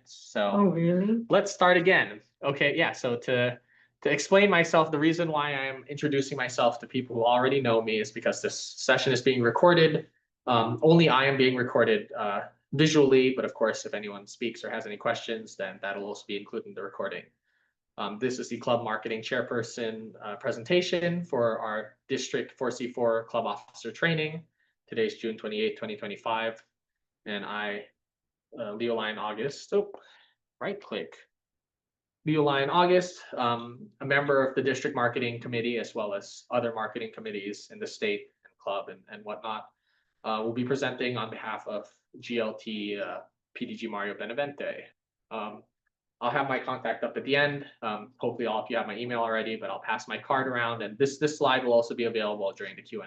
So Oh, really? let's start again. Okay, yeah. So to explain myself, the reason why I'm introducing myself to people who already know me is because this session is being recorded. Only I am being recorded visually, but of course, if anyone speaks or has any questions, then that'll also be included in the recording. This is the Club Marketing Chairperson presentation for our District 4C4 Club Officer Training. Today's June 28, 2025, and I, Leo Line August, right click. Leo Line August, a member of the District Marketing Committee, as well as other marketing committees in the state and club and whatnot, will be presenting on behalf of GLT PDG Mario Benavente. I'll have my contact up at the end. Hopefully all of you have my email already, but I'll pass my card around, and this slide will also be available during the Q&A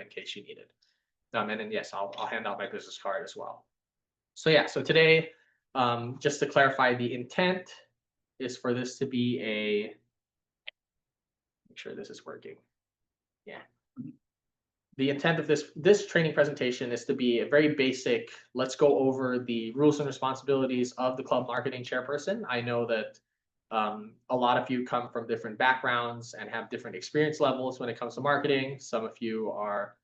in case you need it. And then yes, I'll hand out my business card as well. So yeah, so today, just to clarify, the intent is for this to be a, make sure this is working. Yeah. The intent of this training presentation is to be a very basic, let's go over the rules and responsibilities of the club marketing chairperson. I know that a lot of you come from different backgrounds and have different experience levels when it comes to marketing. Some of you are,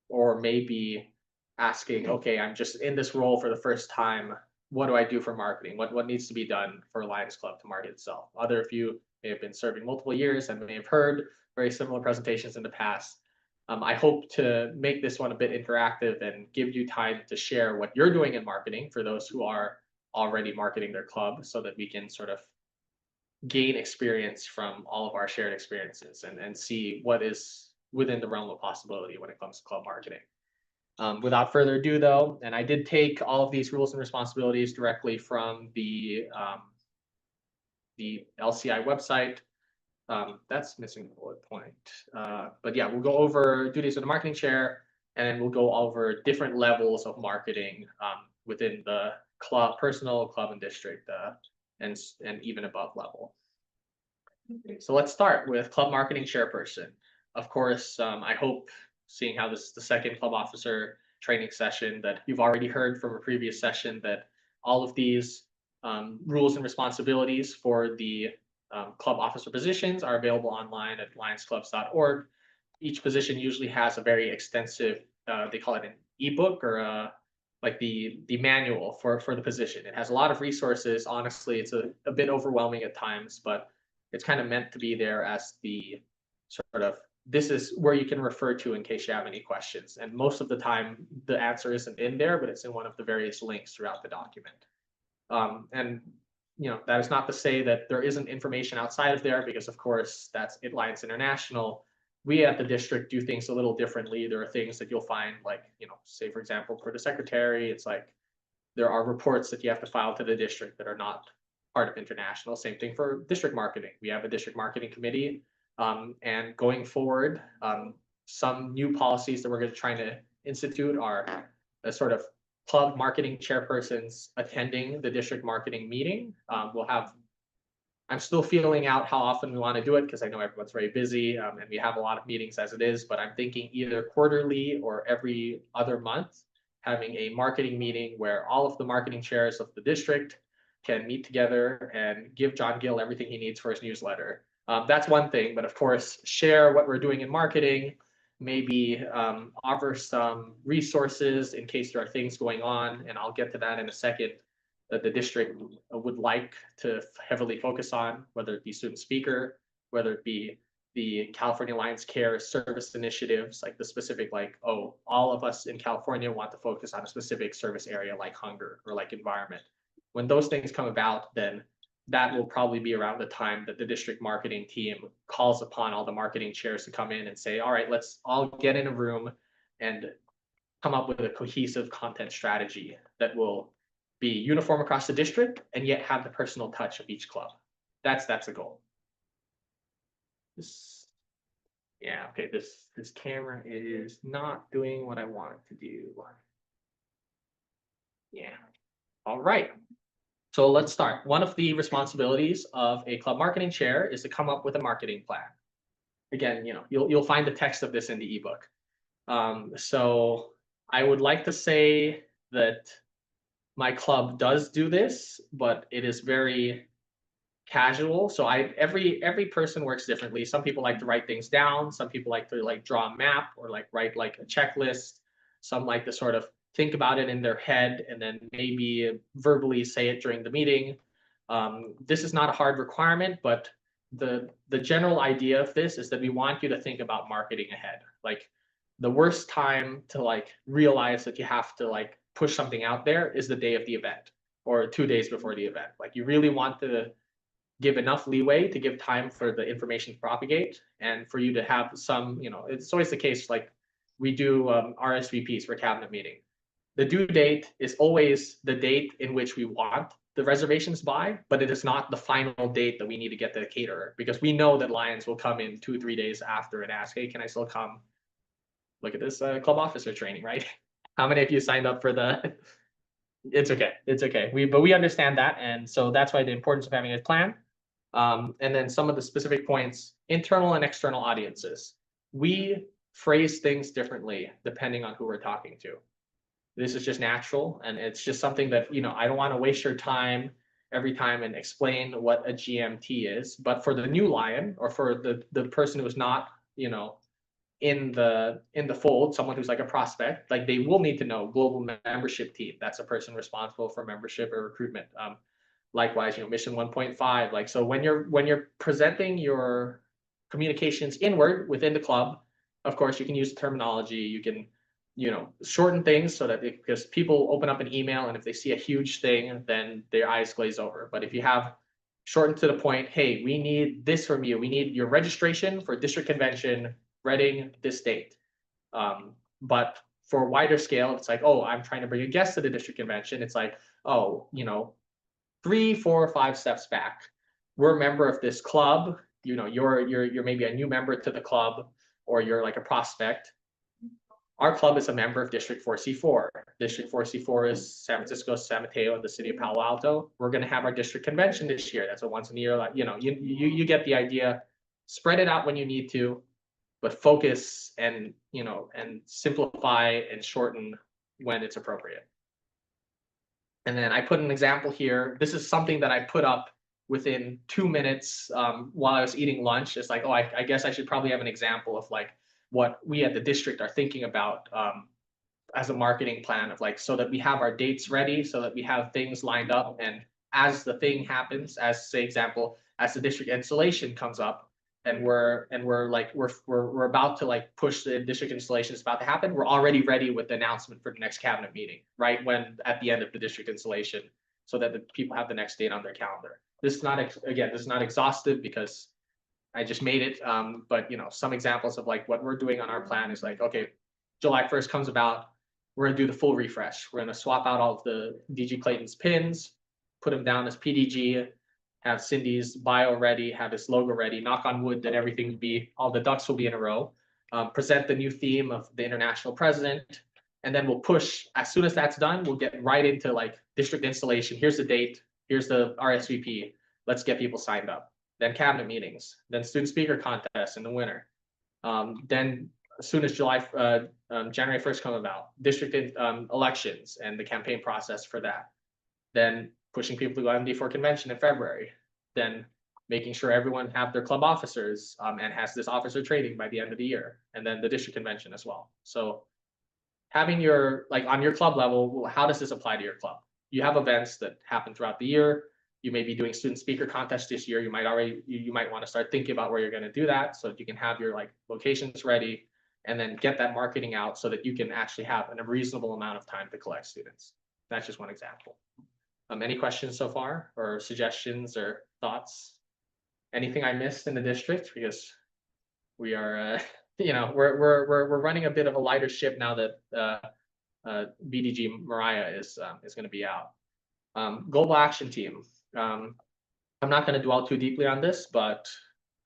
or maybe asking, okay, I'm just in this role for the first time. What do I do for marketing? What needs to be done for Lions Club to market itself? Other of you may have been serving multiple years and may have heard very similar presentations in the past. I hope to make this one a bit interactive and give you time to share what you're doing in marketing for those who are already marketing their club, so that we can sort of gain experience from all of our shared experiences and see what is within the realm of possibility when it comes to club marketing. Without further ado, though, and I did take all of these rules and responsibilities directly from the LCI website. That's missing a bullet point. But yeah, we'll go over duties of the marketing chair, and then we'll go over different levels of marketing within the club, personal, club, and district, and even above level. So let's start with club marketing chairperson. Of course, I hope, seeing how this is the second club officer training session, that you've already heard from a previous session that all of these rules and responsibilities for the club officer positions are available online at lionsclubs.org. Each position usually has a very extensive, they call it an ebook, or like the manual for the position. It has a lot of resources. Honestly, it's a bit overwhelming at times, but it's kind of meant to be there as the sort of, this is where you can refer to in case you have any questions. And most of the time, the answer isn't in there, but it's in one of the various links throughout the document. And that is not to say that there isn't information outside of there, because of course that's Lions International. We at the district do things a little differently. There are things that you'll find, like, say for example, for the secretary, it's like there are reports that you have to file to the district that are not part of international. Same thing for district marketing. We have a district marketing committee, and going forward, some new policies that we're going to try to institute are a sort of club marketing chairpersons attending the district marketing meeting. I'm still feeling out how often we want to do it, because I know everyone's very busy, and we have a lot of meetings as it is, but I'm thinking either quarterly or every other month, having a marketing meeting where all of the marketing chairs of the district can meet together and give John Gill everything he needs for his newsletter. That's one thing, but of course, share what we're doing in marketing, maybe offer some resources in case there are things going on, and I'll get to that in a second, that the district would like to heavily focus on, whether it be student speaker, whether it be the California Lions Care service initiatives, like the specific, like, oh, all of us in California want to focus on a specific service area like hunger or like environment. When those things come about, then that will probably be around the time that the district marketing team calls upon all the marketing chairs to come in and say, all right, let's all get in a room and come up with a cohesive content strategy that will be uniform across the district and yet have the personal touch of each club. That's the goal. This camera is not doing what I want it to do. Yeah. All right. So let's start. One of the responsibilities of a club marketing chair is to come up with a marketing plan. Again, you'll find the text of this in the ebook. So I would like to say that my club does do this, but it is very casual. So every person works differently. Some people like to write things down. Some people like to like draw a map or like write like a checklist. Some like to sort of think about it in their head and then maybe verbally say it during the meeting. This is not a hard requirement, but the general idea of this is that we want you to think about marketing ahead. Like the worst time to like realize that you have to like push something out there is the day of the event or 2 days before the event. Like you really want to give enough leeway to give time for the information to propagate and for you to have some, it's always the case, like we do RSVPs for cabinet meeting. The due date is always the date in which we want the reservations by, but it is not the final date that we need to get the caterer because we know that Lions will come in 2 or 3 days after and ask, hey, can I still come? Look at this club officer training, right? How many of you signed up for the? It's okay. It's okay. But we understand that. And so that's why the importance of having a plan. And then some of the specific points, internal and external audiences. We phrase things differently depending on who we're talking to. This is just natural. And it's just something that, I don't want to waste your time every time and explain what a GMT is. But for the new Lion or for the person who's not, in the fold, someone who's like a prospect, like they will need to know global membership team. That's a person responsible for membership or recruitment. Likewise, mission 1.5. Like so, when you're presenting your communications inward within the club, of course, you can use terminology. You can, shorten things so that because people open up an email and if they see a huge thing, then their eyes glaze over. But if you have shortened to the point, hey, we need this from you. We need your registration for district convention, Reading, this date. But for a wider scale, it's like, oh, I'm trying to bring a guest to the district convention. It's like, oh, 3, 4, 5 steps back. We're a member of this club. You're maybe a new member to the club, or you're like a prospect. Our club is a member of District 4C4. District 4C4 is San Francisco, San Mateo, and the city of Palo Alto. We're going to have our district convention this year. That's a once in a year. You get the idea. Spread it out when you need to, but focus and simplify and shorten when it's appropriate. And then I put an example here. This is something that I put up within 2 minutes while I was eating lunch. It's like, oh, I guess I should probably have an example of like what we at the district are thinking about as a marketing plan of like, so that we have our dates ready, so that we have things lined up. And as the thing happens, as say example, as the district installation comes up, and we're about to like push the district installation is about to happen, we're already ready with the announcement for the next cabinet meeting, right when at the end of the district installation, so that the people have the next date on their calendar. This is not this is not exhaustive because I just made it, but some examples of like what we're doing on our plan is like, okay, July 1st comes about, we're gonna do the full refresh. We're gonna swap out all of the DG Clayton's pins, put them down as PDG, have Cindy's bio ready, have his logo ready, knock on wood that everything will be, all the ducks will be in a row, present the new theme of the international president, and then we'll push, as soon as that's done, we'll get right into like district installation. Here's the date, here's the RSVP, let's get people signed up. Then cabinet meetings, then student speaker contests in the winter. Then as soon as January 1st come about, district elections and the campaign process for that. Then pushing people to go MD4 convention in February, then making sure everyone have their club officers and has this officer training by the end of the year, and then the district convention as well. So having your, like on your club level, how does this apply to your club? You have events that happen throughout the year. You may be doing student speaker contest this year. You might want to start thinking about where you're going to do that so that you can have your like locations ready and then get that marketing out so that you can actually have a reasonable amount of time to collect students. That's just one example. Any questions so far, or suggestions or thoughts? Anything I missed in the district? Because we are, we're running a bit of a lighter ship now that BDG Mariah is going to be out. Global Action Team. I'm not going to dwell too deeply on this, but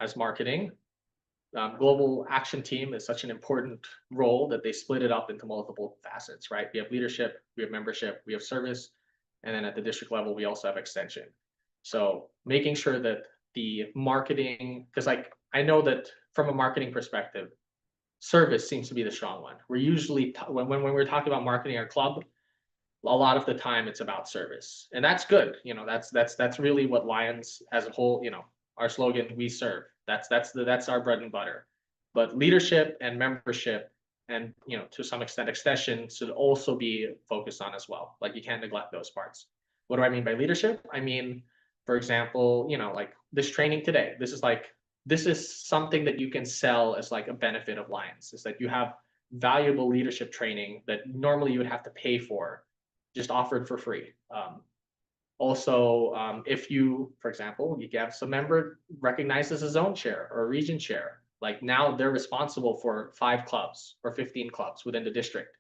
as marketing, Global Action Team is such an important role that they split it up into multiple facets, right? We have leadership, we have membership, we have service. And then at the district level, we also have extension. So making sure that the marketing, because like I know that from a marketing perspective, service seems to be the strong one. We're usually when we're talking about marketing our club, a lot of the time it's about service, and that's good. You know, that's really what Lions as a whole, you know, our slogan, we serve. That's our bread and butter. But leadership and membership and, you know, to some extent extension should also be focused on as well. Like you can't neglect those parts. What do I mean by leadership? I mean, for example, you know, like this training today, this is something that you can sell as like a benefit of Lions, is that you have valuable leadership training that normally you would have to pay for, just offered for free. Also, if you, for example, you have some member recognized as a zone chair or a region chair, like now they're responsible for 5 clubs or 15 clubs within the district.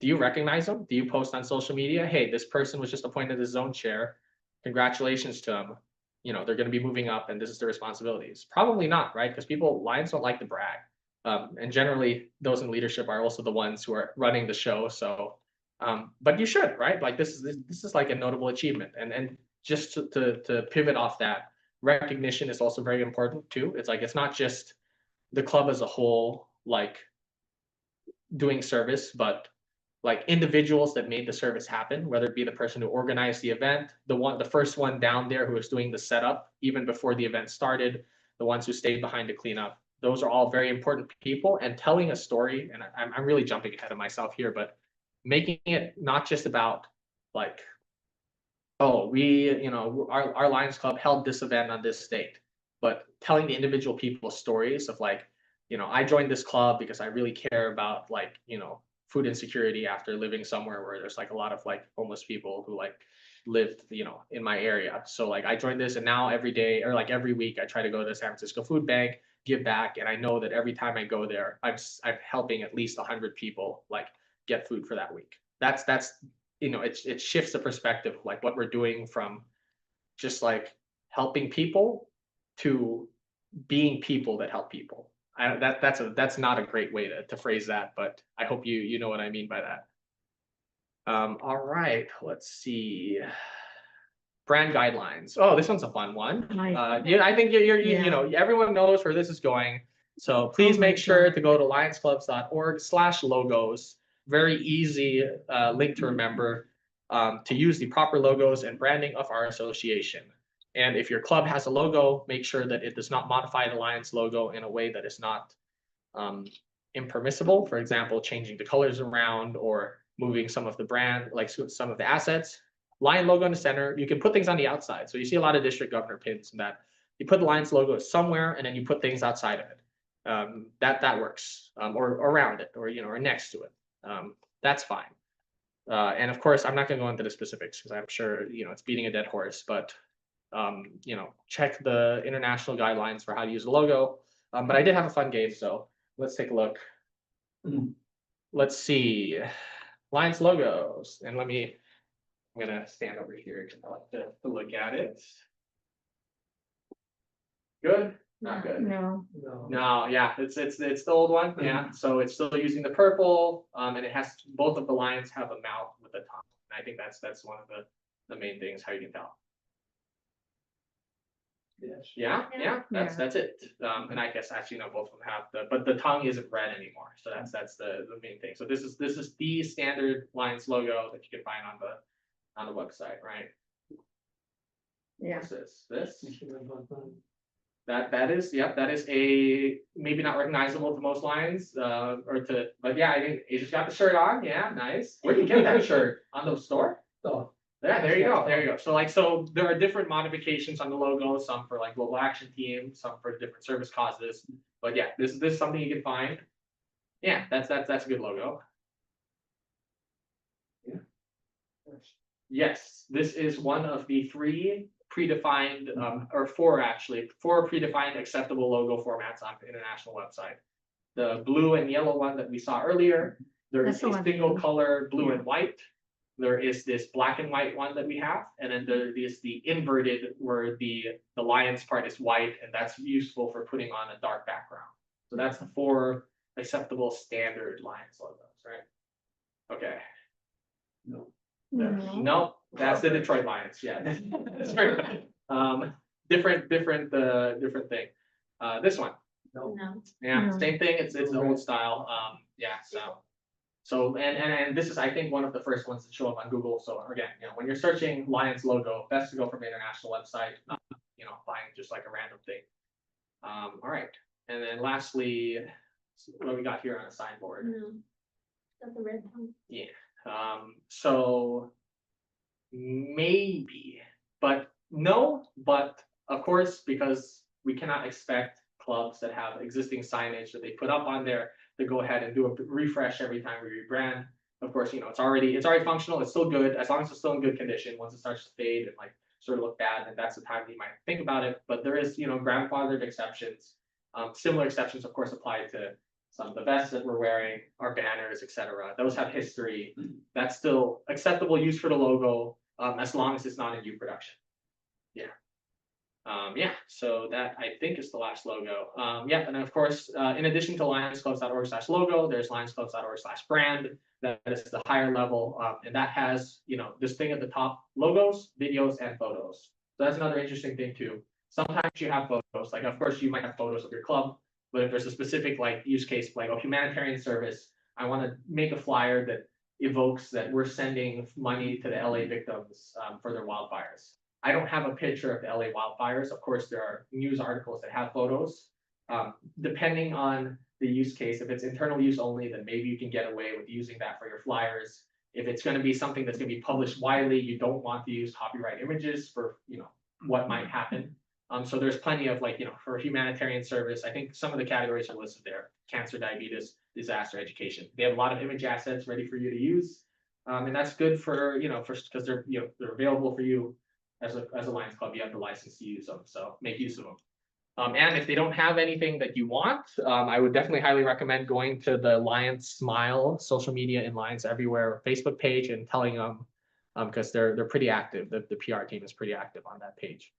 Do you recognize them? Do you post on social media? Hey, this person was just appointed as zone chair. Congratulations to them. You know, they're going to be moving up and this is their responsibilities. Probably not, right? Because Lions don't like to brag. And generally those in leadership are also the ones who are running the show. So, but you should, right? Like this is like a notable achievement. And just to pivot off that, recognition is also very important too. It's like, it's not just the club as a whole, like doing service, but like individuals that made the service happen, whether it be the person who organized the event, the first one down there who was doing the setup even before the event started, the ones who stayed behind to clean up. Those are all very important people, and telling a story, and I'm really jumping ahead of myself here, but making it not just about like, oh, you know, our Lions Club held this event on this date, but telling the individual people stories of like, you know, I joined this club because I really care about like, you know, food insecurity after living somewhere where there's like a lot of like homeless people who like lived, you know, in my area. So like I joined this, and now every day or like every week I try to go to the San Francisco Food Bank, give back, and I know that every time I go there, I'm helping at least 100 people like get food for that week. That's you know, it shifts the perspective of like what we're doing from just like helping people to being people that help people. That's not a great way to phrase that, but I hope you know what I mean by that. All right, let's see. Brand guidelines. Oh, this one's a fun one. Yeah, I think you know, everyone knows where this is going. So please make sure to go to lionsclubs.org/logos. Very easy link to remember, to use the proper logos and branding of our association. And if your club has a logo, make sure that it does not modify the Lions logo in a way that is not impermissible. For example, changing the colors around or moving some of the brand, like some of the assets. Lion logo in the center. You can put things on the outside. So you see a lot of district governor pins and that you put the Lions logo somewhere and then you put things outside of it. That works, or around it, or you know, or next to it. That's fine. And of course, I'm not going to go into the specifics because I'm sure you know it's beating a dead horse. But you know, check the international guidelines for how to use the logo. But I did have a fun game, so let's take a look. Let's see, Lions logos, and I'm gonna stand over here because I like to look at it. Good? Not good. No. No, yeah, it's the old one. Yeah, so it's still using the purple, and it has both of the Lions have a mouth with a tongue. And I think that's one of the main things how you can tell. Yes. Yeah, that's it. And I guess actually no, both of them have but the tongue isn't red anymore. So that's the main thing. So this is the standard Lions logo that you can find on the website, right? Yeah. What's this? That is, yep, that is a maybe not recognizable to most Lions, but yeah, I think Asia's got the shirt on. Yeah, nice. Where did you get that shirt? On the store? Oh, Yeah, there you go. So there are different modifications on the logo, some for like Global Action Team, some for different service causes. But yeah, this is something you can find. Yeah, that's a good logo. Yeah. Yes, this is one of the 3 predefined, or 4 predefined acceptable logo formats on the international website. The blue and yellow one that we saw earlier. There is a single color blue and white. There is this black and white one that we have, and then there is the inverted where the Lions part is white, and that's useful for putting on a dark background. So that's the 4 acceptable standard Lions logos, right? Okay. no. No, that's the Detroit Lions. Yeah, that's very good. Different thing. This one. No. No. Yeah, No. same thing. It's the old style. Yeah. So, and this is, I think, one of the first ones to show up on Google. So again, when you're searching Lions logo, best to go from an international website, not, find just like a random thing. All right. And then lastly, what do we got here on a signboard? Got the red one. Yeah. So maybe, but no, but of course, because we cannot expect clubs that have existing signage that they put up on there to go ahead and do a refresh every time we rebrand. Of course, it's already functional, it's still good, as long as it's still in good condition. Once it starts to fade and like sort of look bad, then that's the time you might think about it. But there is, grandfathered exceptions. Similar exceptions, of course, apply to some of the vests that we're wearing, our banners, etc. Those have history. That's still acceptable use for the logo, as long as it's not in new production. Yeah. Yeah, so that I think is the last logo. Yeah, and of course, in addition to lionsclubs.org/logo, there's lionsclubs.org/brand. That is the higher level, and that has, this thing at the top: logos, videos, and photos. So that's another interesting thing too. Sometimes you have photos, like of course you might have photos of your club, but if there's a specific like use case, like a humanitarian service, I want to make a flyer that evokes that we're sending money to the LA victims for their wildfires. I don't have a picture of the LA wildfires. Of course, there are news articles that have photos. Depending on the use case, if it's internal use only, then maybe you can get away with using that for your flyers. If it's going to be something that's going to be published widely, you don't want to use copyright images for, what might happen. So there's plenty of for humanitarian service, I think some of the categories are listed there: cancer, diabetes, disaster, education. They have a lot of image assets ready for you to use. And that's good for, because they're, they're available for you as a Lions Club. You have the license to use them, so make use of them. And if they don't have anything that you want, I would definitely highly recommend going to the Lions Smile social media in Lions Everywhere Facebook page and telling them, because they're pretty active. The PR team is pretty active on that page,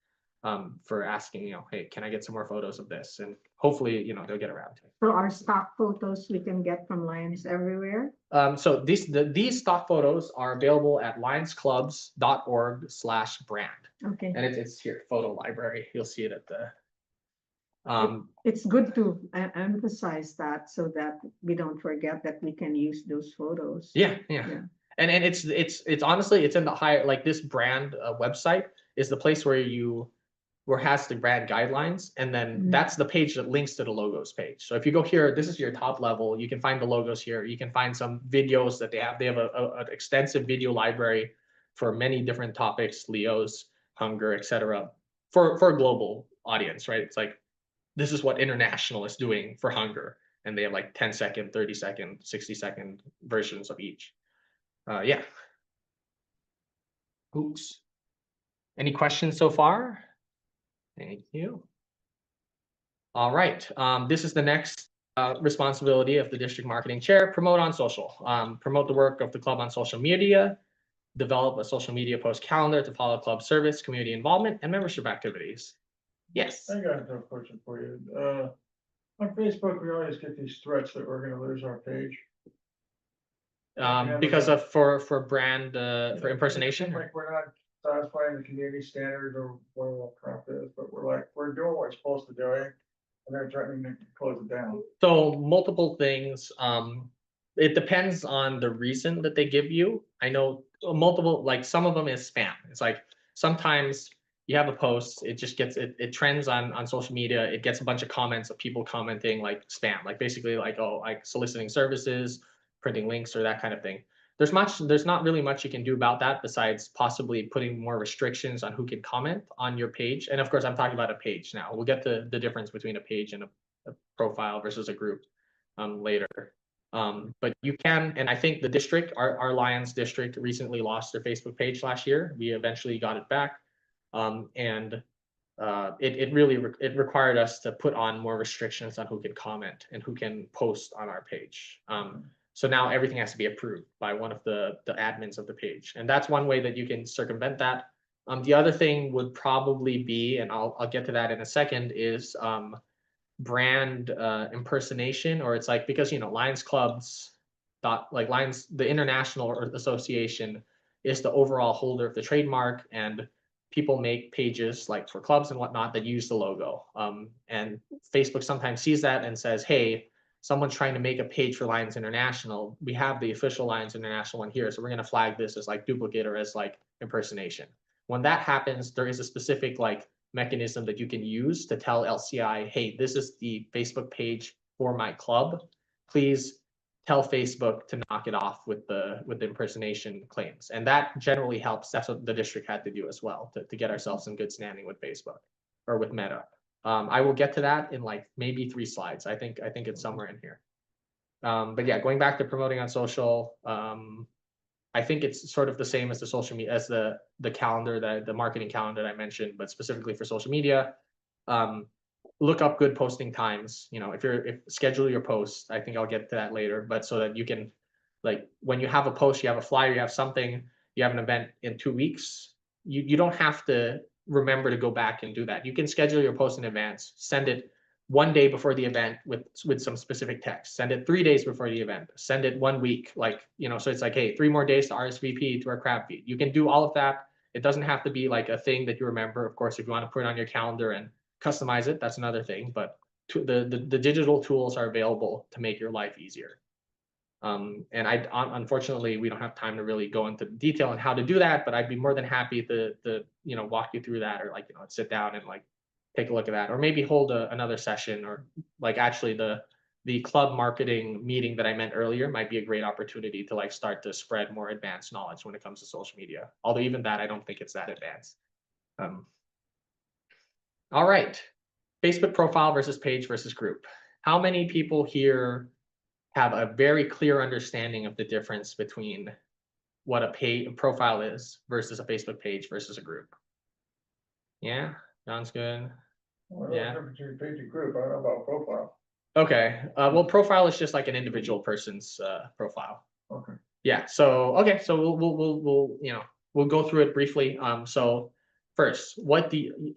for asking, hey, can I get some more photos of this? And hopefully, they'll get around to it. So our stock photos we can get from Lions Everywhere. So these stock photos are available at lionsclubs.org/brand. Okay. And it's here, photo library. You'll see it at the. It's good to emphasize that so that we don't forget that we can use those photos. Yeah. And it's honestly, it's in the higher, like this brand website is the place where has the brand guidelines, and then that's the page that links to the logos page. So if you go here, this is your top level. You can find the logos here. You can find some videos that they have. They have an extensive video library for many different topics: Leos, hunger, etc. For a global audience, right? It's like, this is what international is doing for hunger, and they have like 10-second, 30-second, 60-second versions of each. Yeah. Oops. Any questions so far? Thank you. All right. This is the next responsibility of the district marketing chair: promote on social. Promote the work of the club on social media. Develop a social media post calendar to follow club service, community involvement, and membership activities. Yes. I got a question for you. On Facebook, we always get these threats that we're gonna lose our page. Because of for brand for impersonation. Like we're not satisfying the community standard or whatever the crap is, but we're doing what we're supposed to do, and they're threatening to close it down. So multiple things. It depends on the reason that they give you. I know multiple, like some of them is spam. It's like sometimes you have a post, it just gets it trends on social media. It gets a bunch of comments of people commenting like spam, like basically like, oh, like soliciting services, printing links, or that kind of thing. There's not really much you can do about that besides possibly putting more restrictions on who can comment on your page. And of course, I'm talking about a page now. We'll get to the difference between a page and a profile versus a group later. But you can, and I think the district, our Lions district, recently lost their Facebook page last year. We eventually got it back. And it really required us to put on more restrictions on who can comment and who can post on our page. So now everything has to be approved by one of the admins of the page, and that's one way that you can circumvent that. The other thing would probably be, and I'll get to that in a second, is brand impersonation, or it's like, because Lions Clubs Lions, the International Association is the overall holder of the trademark, and people make pages like for clubs and whatnot that use the logo. And Facebook sometimes sees that and says, hey, someone's trying to make a page for Lions International, we have the official Lions International one here. So we're going to flag this as like duplicate or as like impersonation. When that happens, there is a specific like mechanism that you can use to tell LCI, hey, this is the Facebook page for my club. Please tell Facebook to knock it off with the impersonation claims. And that generally helps. That's what the district had to do as well to get ourselves in good standing with Facebook or with Meta. I will get to that in like maybe 3 slides. I think it's somewhere in here. But yeah, going back to promoting on social, I think it's sort of the same as the social media, as the calendar, the marketing calendar that I mentioned, but specifically for social media. Look up good posting times. You know, if schedule your posts. I think I'll get to that later, but so that you can, like, when you have a post, you have a flyer, you have something, you have an event in 2 weeks, you don't have to remember to go back and do that. You can schedule your post in advance, send it 1 day before the event with some specific text, send it 3 days before the event, send it 1 week, like, you know, so it's like, hey, 3 more days to RSVP to our crab feed. You can do all of that. It doesn't have to be like a thing that you remember. Of course, if you want to put it on your calendar and customize it, that's another thing, but the digital tools are available to make your life easier. And unfortunately, we don't have time to really go into detail on how to do that, but I'd be more than happy to you know, walk you through that, or like, you know, sit down and like take a look at that, or maybe hold another session, or like actually the club marketing meeting that I meant earlier might be a great opportunity to like start to spread more advanced knowledge when it comes to social media. Although even that, I don't think it's that advanced. All right, Facebook profile versus page versus group. How many people here have a very clear understanding of the difference between what a profile is versus a Facebook page versus a group? Yeah, sounds good. Yeah. Page and group, I don't know about profile. Okay, well, profile is just like an individual person's profile. Okay. Yeah, so okay, so we'll you know, we'll go through it briefly. So first,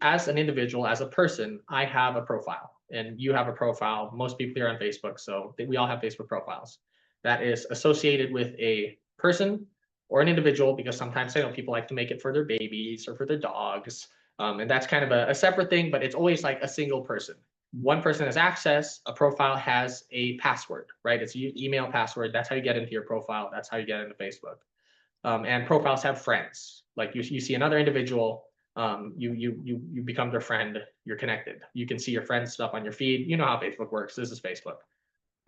as an individual, as a person, I have a profile, and you have a profile. Most people here on Facebook, so we all have Facebook profiles. That is associated with a person or an individual, because sometimes I know people like to make it for their babies or for their dogs, and that's kind of a separate thing. But it's always like a single person. One person has access. A profile has a password, right? It's an email password. That's how you get into your profile. That's how you get into Facebook. And profiles have friends. Like you see another individual, you become their friend. You're connected. You can see your friends' stuff on your feed. You know how Facebook works. This is Facebook.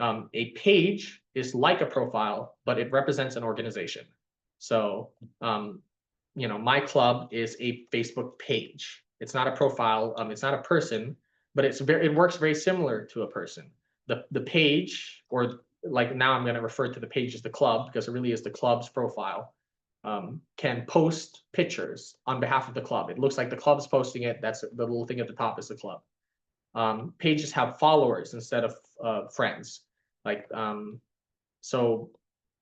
A page is like a profile, but it represents an organization. So, you know, my club is a Facebook page. It's not a profile. It's not a person, but it works very similar to a person. The page, or like now I'm going to refer to the page as the club, because it really is the club's profile, can post pictures on behalf of the club. It looks like the club's posting it. That's the little thing at the top is the club. Pages have followers instead of friends. Like, so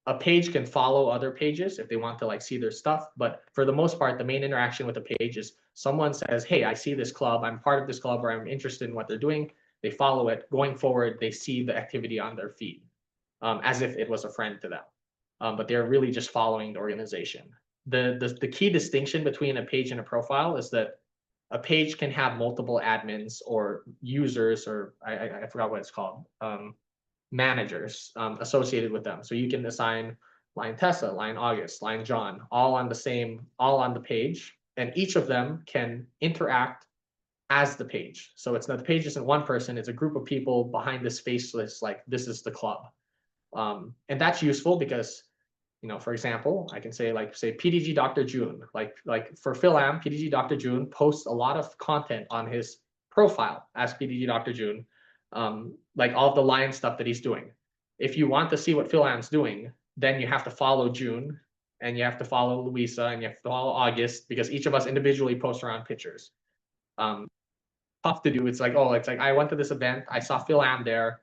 a page can follow other pages if they want to like see their stuff. But for the most part, the main interaction with a page is someone says, hey, I see this club. I'm part of this club, or I'm interested in what they're doing. They follow it. Going forward, they see the activity on their feed as if it was a friend to them. But they're really just following the organization. The key distinction between a page and a profile is that a page can have multiple admins or users, or I forgot what it's called, managers associated with them. So you can assign Lion Tessa, Lion August, Lion John, all on the page, and each of them can interact as the page. So it's not, the page isn't one person, it's a group of people behind this faceless, like this is the club. And that's useful because, you know, for example, I can say PDG Dr. June, like for Phil-Am, PDG Dr. June posts a lot of content on his profile as PDG Dr. June, like all of the Lion stuff that he's doing. If you want to see what Phil-Am's doing, then you have to follow June, and you have to follow Louisa, and you have to follow August, because each of us individually post around pictures. Tough to do. It's like, oh, it's like I went to this event, I saw Phil-Am there.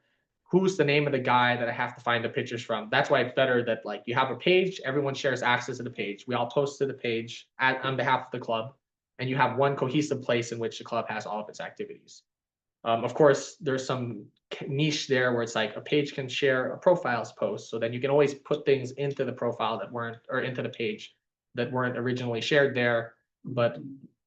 Who's the name of the guy that I have to find the pictures from? That's why it's better that like you have a page, everyone shares access to the page. We all post to the page on behalf of the club, and you have one cohesive place in which the club has all of its activities. Of course, there's some niche there where it's like a page can share a profiles post, so then you can always put things into the profile that weren't, or into the page that weren't originally shared there, but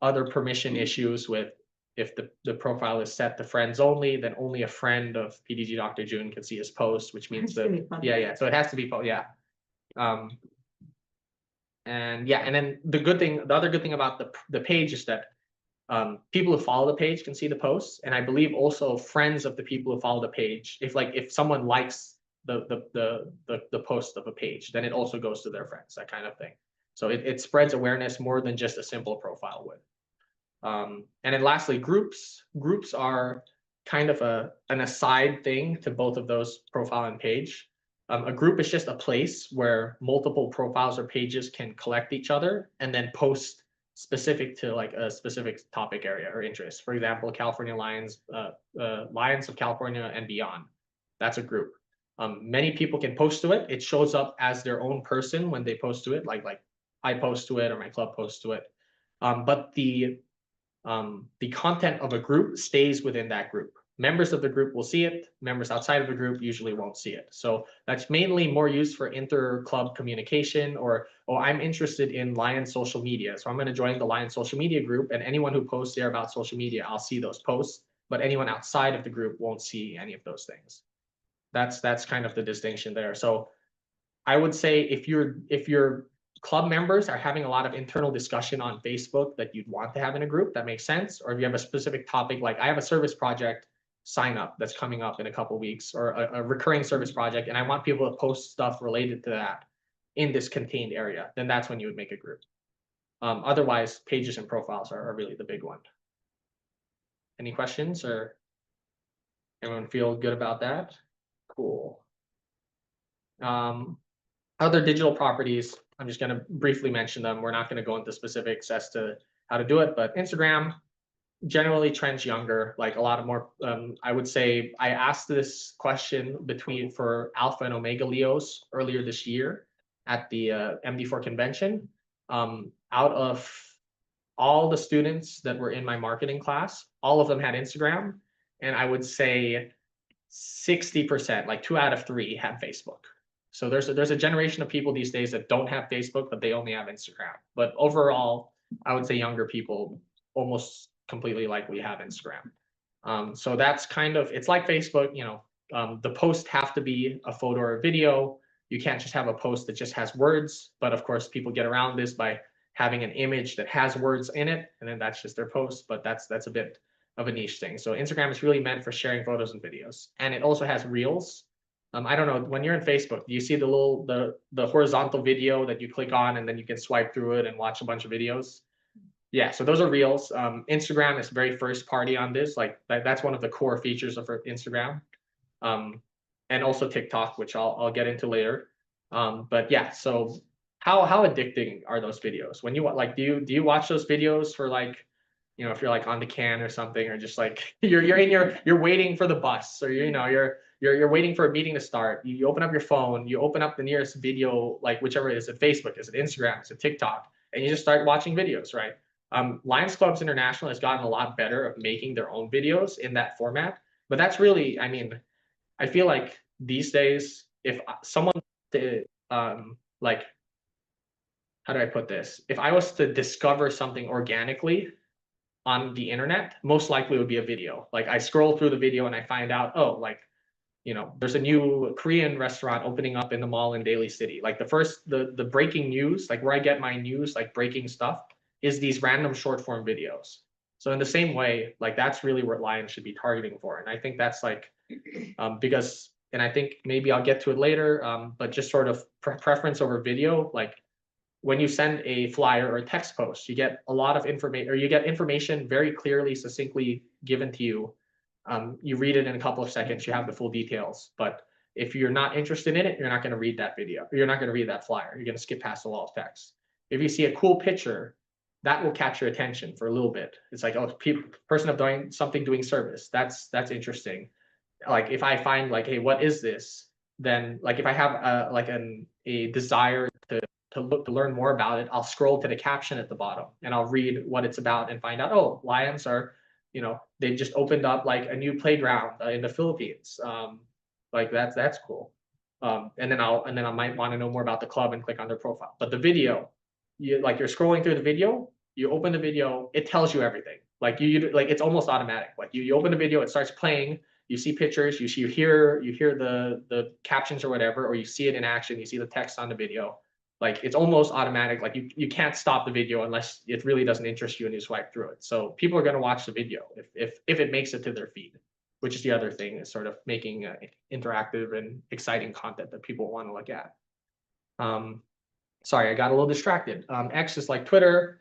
other permission issues with if the profile is set to friends only, then only a friend of PDG Dr. June can see his post, which means Has to be that, public. yeah, so it has to be, yeah. And yeah, and then the other good thing about the page is that people who follow the page can see the posts, and I believe also friends of the people who follow the page, if someone likes the post of a page, then it also goes to their friends, that kind of thing. So it spreads awareness more than just a simple profile would. And then lastly, groups are kind of an aside thing to both of those, profile and page. A group is just a place where multiple profiles or pages can collect each other and then post specific to like a specific topic area or interest. For example, California Lions, Lions of California and beyond. That's a group. Many people can post to it. It shows up as their own person when they post to it, like I post to it or my club posts to it. But the content of a group stays within that group. Members of the group will see it. Members outside of the group usually won't see it. So that's mainly more used for inter-club communication, or, oh, I'm interested in Lions social media, so I'm going to join the Lions social media group, and anyone who posts there about social media, I'll see those posts, but anyone outside of the group won't see any of those things. That's kind of the distinction there. So I would say if you're club members are having a lot of internal discussion on Facebook that you'd want to have in a group, that makes sense. Or if you have a specific topic, like I have a service project sign up that's coming up in a couple of weeks, or a recurring service project, and I want people to post stuff related to that in this contained area, then that's when you would make a group. Otherwise, pages and profiles are really the big one. Any questions, or everyone feel good about that? Cool. Other digital properties, I'm just going to briefly mention them. We're not going to go into specifics as to how to do it, but Instagram generally trends younger, like a lot of more. I would say I asked this question for Alpha and Omega Leos earlier this year at the MD4 convention. Out of all the students that were in my marketing class, all of them had Instagram, and I would say 60%, like 2 out of 3, had Facebook. So there's a generation of people these days that don't have Facebook, but they only have Instagram. But overall, I would say younger people almost completely likely have Instagram. So that's kind of, it's like Facebook, the posts have to be a photo or a video. You can't just have a post that just has words. But of course, people get around this by having an image that has words in it, and then that's just their post. But that's a bit of a niche thing. So Instagram is really meant for sharing photos and videos, and it also has reels. I don't know, when you're in Facebook, do you see the horizontal video that you click on and then you can swipe through it and watch a bunch of videos? Yeah, so those are reels. Instagram is very first party on this. Like that's one of the core features of Instagram, and also TikTok, which I'll get into later. But yeah, so how addicting are those videos? When you like, do you watch those videos for like, if you're like on the can or something, or just like you're waiting for the bus, or you're waiting for a meeting to start. You open up your phone, you open up the nearest video, like whichever it is, it Facebook, is it Instagram, is it TikTok, and you just start watching videos, right? Lions Clubs International has gotten a lot better of making their own videos in that format, but that's really, I feel like these days, if someone did, like, how do I put this? If I was to discover something organically on the internet, most likely it would be a video. Like I scroll through the video and I find out, oh, like, there's a new Korean restaurant opening up in the mall in Daly City. Like the breaking news, like where I get my news, like breaking stuff, is these random short form videos. So in the same way, like that's really what Lions should be targeting for. And I think that's like, because, and I think maybe I'll get to it later, but just sort of preference over video, like when you send a flyer or a text post, you get a lot of information, or you get information very clearly, succinctly given to you. You read it in a couple of seconds, you have the full details. But if you're not interested in it, you're not going to read that video, or you're not going to read that flyer. You're going to skip past the wall of text. If you see a cool picture, that will catch your attention for a little bit. It's like, oh, person of doing something, doing service. That's interesting. Like if I find like, hey, what is this? Then like if I have a desire to learn more about it, I'll scroll to the caption at the bottom and I'll read what it's about and find out, oh, Lions are, they've just opened up like a new playground in the Philippines. Like that's cool. And then I might want to know more about the club and click on their profile. But the video, you're scrolling through the video, you open the video, it tells you everything. Like like it's almost automatic. Like you open a video, it starts playing, you see pictures, you hear the captions or whatever, or you see it in action, you see the text on the video. Like it's almost automatic. Like you can't stop the video unless it really doesn't interest you and you swipe through it. So people are going to watch the video if it makes it to their feed, which is the other thing, is sort of making interactive and exciting content that people want to look at. Sorry, I got a little distracted. X is like Twitter.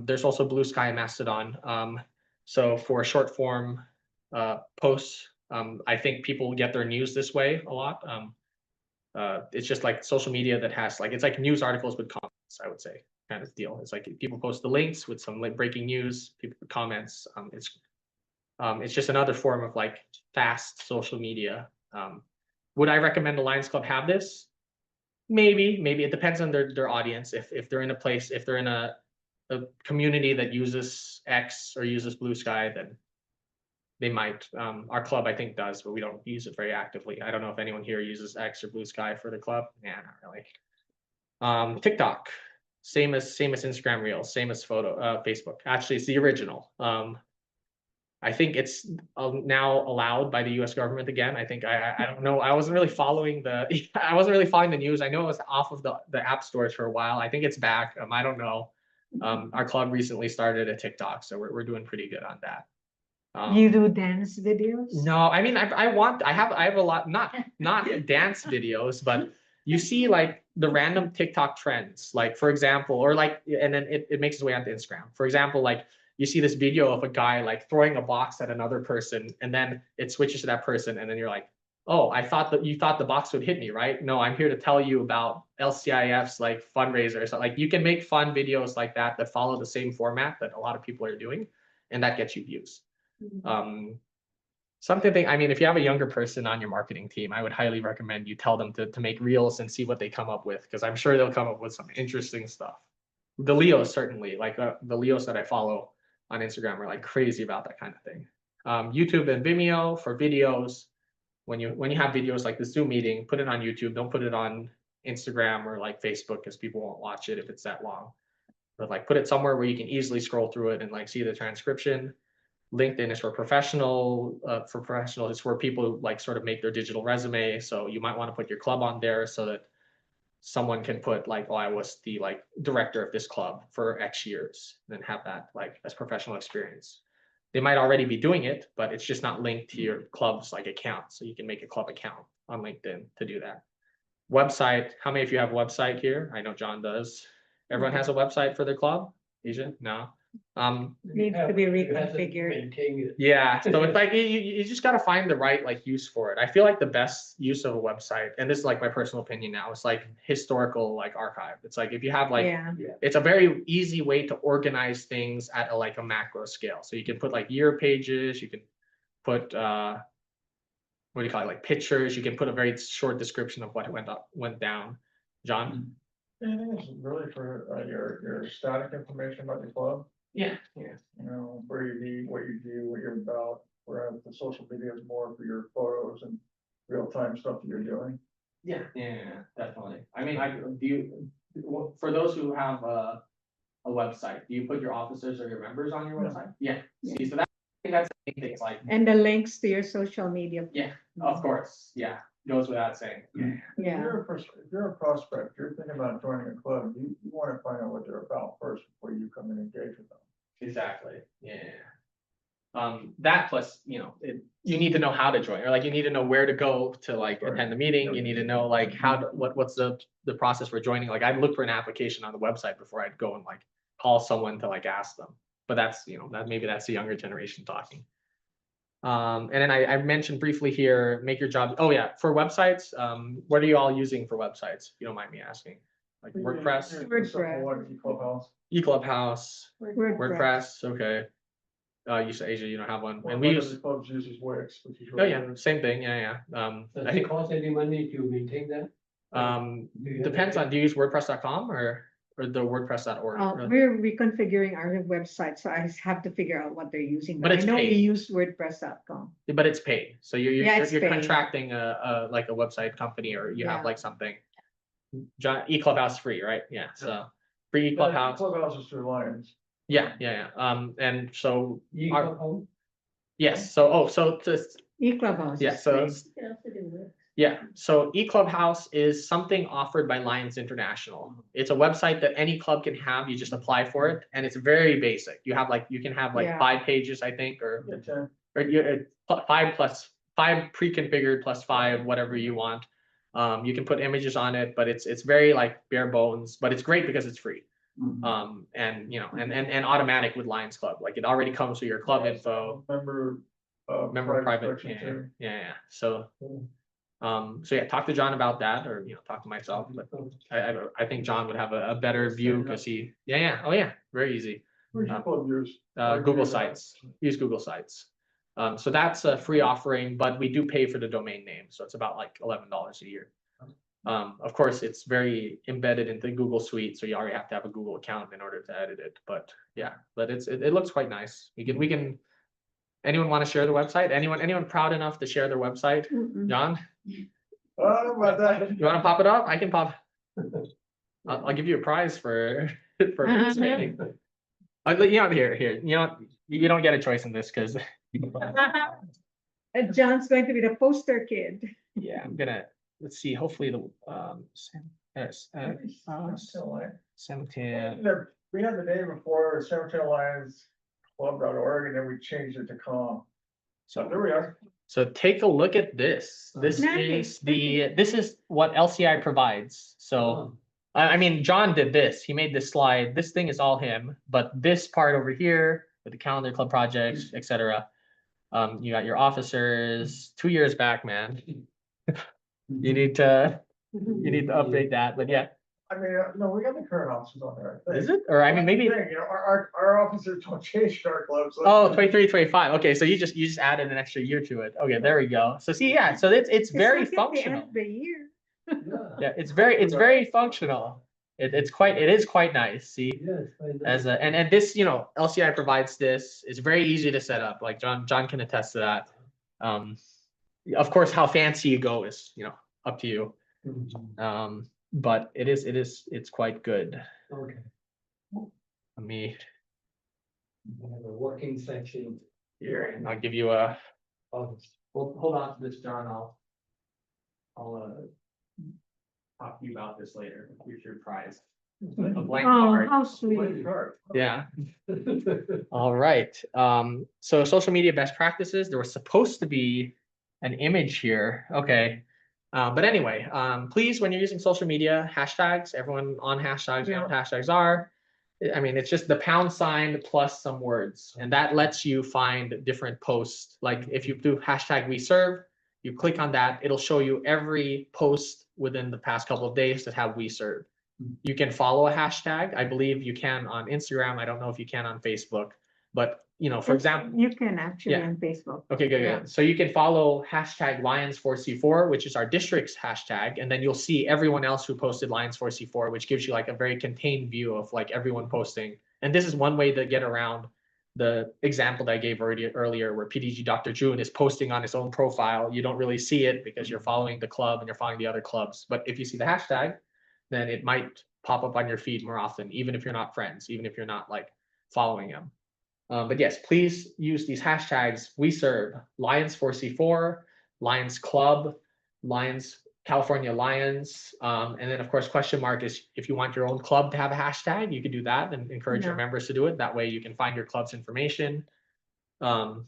There's also Blue Sky and Mastodon. So for short form posts, I think people get their news this way a lot. It's just like social media that has like, it's like news articles with comments, I would say, kind of deal. It's like people post the links with some like breaking news, people put comments. It's just another form of like fast social media. Would I recommend the Lions Club have this? Maybe it depends on their audience. If they're in a place, if they're in a community that uses X or uses Blue Sky, then they might. Our club, I think, does, but we don't use it very actively. I don't know if anyone here uses X or Blue Sky for the club. Yeah, not really. TikTok, same as Instagram Reels, same as Facebook. Actually, it's the original. I think it's now allowed by the U.S. government again. I think I don't know. I wasn't really following the news. I know it was off of the app stores for a while. I think it's back. I don't know. Our club recently started a TikTok, so we're doing pretty good on that. You do dance videos? No, I mean I have a lot, not dance videos, but you see like the random TikTok trends, like for example, or like, and then it makes its way onto Instagram. For example, like you see this video of a guy like throwing a box at another person, and then it switches to that person, and then you're like, oh, I thought that you thought the box would hit me, right? No, I'm here to tell you about LCIF's like fundraiser. So like you can make fun videos like that follow the same format that a lot of people are doing, and that gets you views. Something, I mean, if you have a younger person on your marketing team, I would highly recommend you tell them to make reels and see what they come up with, because I'm sure they'll come up with some interesting stuff. The Leos, certainly, like the Leos that I follow on Instagram are like crazy about that kind of thing. YouTube and Vimeo for videos. When you have videos like the Zoom meeting, put it on YouTube. Don't put it on Instagram or like Facebook, because people won't watch it if it's that long. But like put it somewhere where you can easily scroll through it and like see the transcription. LinkedIn is for professional. For professional, it's where people like sort of make their digital resume. So you might want to put your club on there so that someone can put like, oh, I was the like director of this club for X years, and then have that like as professional experience. They might already be doing it, but it's just not linked to your club's like account. So you can make a club account on LinkedIn to do that. Website. How many of you have a website here? I know John does. Everyone has a website for their club? Asia? No. Needs to be reconfigured. Yeah, so it's like you just got to find the right like use for it. I feel like the best use of a website, and this is like my personal opinion now, it's like historical like archive. It's like if you have like, it's a very easy way to organize things at a macro scale. So you can put like year pages, you can put what do you call it, like pictures. You can put a very short description of what went down. John? And it's really for your static information about your club. Yeah. You know, where you be, what you do, what you're about. Whereas the social media is more for your photos and real-time stuff that you're doing. Yeah, definitely. I mean, for those who have a website, do you put your officers or your members on your website? Yeah. See, so that's the thing. Like, and the links to your social media. Yeah, of course. Yeah, goes without saying. Yeah. If you're a prospect, you're thinking about joining a club, you want to find out what they're about first before you come and engage with them. Exactly. Yeah. That plus, you need to know how to join, or like you need to know where to go to like attend the meeting. You need to know like what's the process for joining. Like I'd look for an application on the website before I'd go and like call someone to like ask them. But that's, maybe that's the younger generation talking. And then I mentioned briefly here, make your job. Oh yeah, for websites, what are you all using for websites? If you don't mind me asking. Like WordPress? eClubhouse, WordPress, okay. You say Asia, you don't have one. And we use clubs uses Wix, which is same thing, yeah. I think cost any money to maintain that? Depends on, do you use WordPress.com or the WordPress.org? We're reconfiguring our website, so I have to figure out what they're using. But it's I know paid. we use WordPress.com. But it's paid, so you're paid. contracting a website company, or you have like something. eClubhouse free, right? Yeah, so free eClubhouse. Clubhouse is through Lions. Yeah. And so, You our- go home? yes, so just, E-Clubhouse. yeah, is so great. yeah, so eClubhouse is something offered by Lions International. It's a website that any club can have. You just apply for it, and it's very basic. You can have like Yeah. 5 pages, I think, or Yeah, 10. five plus 5 pre-configured plus 5, whatever you want. You can put images on it, but it's very like bare bones, but it's great because it's free. And you know, and automatic with Lions Club. Like it already comes with your club info, Member private. section Yeah, too. yeah. So yeah, talk to John about that, or talk to myself. But I think John would have a better view because oh yeah, very easy. Where's your club yours? Google Sites. Use Google Sites. So that's a free offering, but we do pay for the domain name, so it's about like $11 a year. Of course, it's very embedded into Google Suite, so you already have to have a Google account in order to edit it. But yeah, but it looks quite nice. We can. Anyone want to share the website? Anyone proud enough to share their website? John, Oh, about that. you want to pop it up? I can pop. I'll give you a prize for participating. Here. You don't get a choice in this because John's going to be the poster kid. yeah, I'm gonna let's see. Hopefully the 17. We had the name before, Cemetery Lions Club.org, and then we changed it to com. So there we are. So take a look at this. This Nice. is what LCI provides. So I mean, John did this. He made this slide. This thing is all him, but this part over here with the calendar, club projects, etc. You got your officers 2 years back, man. You need to update that. But yeah, I mean, no, we got the current officers on there. I think. is it? Or I mean, maybe. Thing, our officers don't change our clubs. So Oh, 23, 25. Okay, so you just added an extra year to it. Okay, there we go. So see, yeah, so it's very like at the end functional. of the year. Yeah, it's very functional. It is quite nice. See, as a and this, LCI provides this. It's very easy to set up. Like John can attest to that. Of course, how fancy you go is, up to you. But it's quite good. Okay. Let me We have a working section. here, and I'll give you a. August. Hold on to this, John. I'll talk to you about this later. Here's your prize. A blank Oh, card. how sweet. Yeah. All right. So social media best practices. There was supposed to be an image here. Okay. But anyway, please, when you're using social media, hashtags, everyone on hashtags, you know what hashtags are. I mean, it's just the # plus some words, and that lets you find different posts. Like if you do hashtag we serve, you click on that, it'll show you every post within the past couple of days that have we serve. You can follow a hashtag. I believe you can on Instagram. I don't know if you can on Facebook, but for example, You can actually Yeah. on Facebook. okay, good, Yeah. good. So you can follow hashtag Lions4C4, which is our district's hashtag, and then you'll see everyone else who posted Lions4C4, which gives you like a very contained view of like everyone posting. And this is one way to get around the example that I gave earlier, where PDG Dr. June is posting on his own profile. You don't really see it because you're following the club and you're following the other clubs. But if you see the hashtag, then it might pop up on your feed more often, even if you're not friends, even if you're not like following them. But yes, please use these hashtags. We serve Lions4C4, Lions Club, Lions California Lions, and then of course question mark is if you want your own club to have a hashtag, you can do that and encourage your members to do it. That way you can find your club's information. How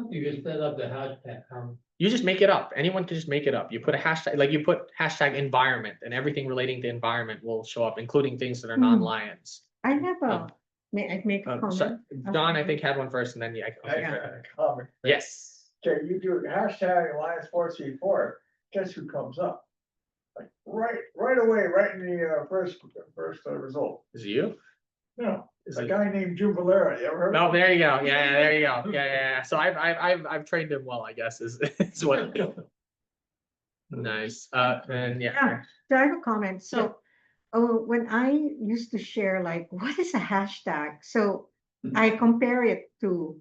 do you set up the hashtag? You just make it up. Anyone can just make it up. You put a hashtag, like you put hashtag environment, and everything relating to environment will show up, including things that are non-Lions. I have a, may I make a comment? So John, I think had one first, and then yeah. I got a comment. Yes. Okay, you do hashtag Lions4C4, guess who comes up? Like right away, right in the first result. Is it you? No, Is a it? guy named June Valera. You ever heard of No, him? there you go. Yeah, there you go. Yeah. So I've trained him well, I guess, is what. Nice. And yeah. Yeah. So I have a comment. So when I used to share like, what is a hashtag? So I compare it to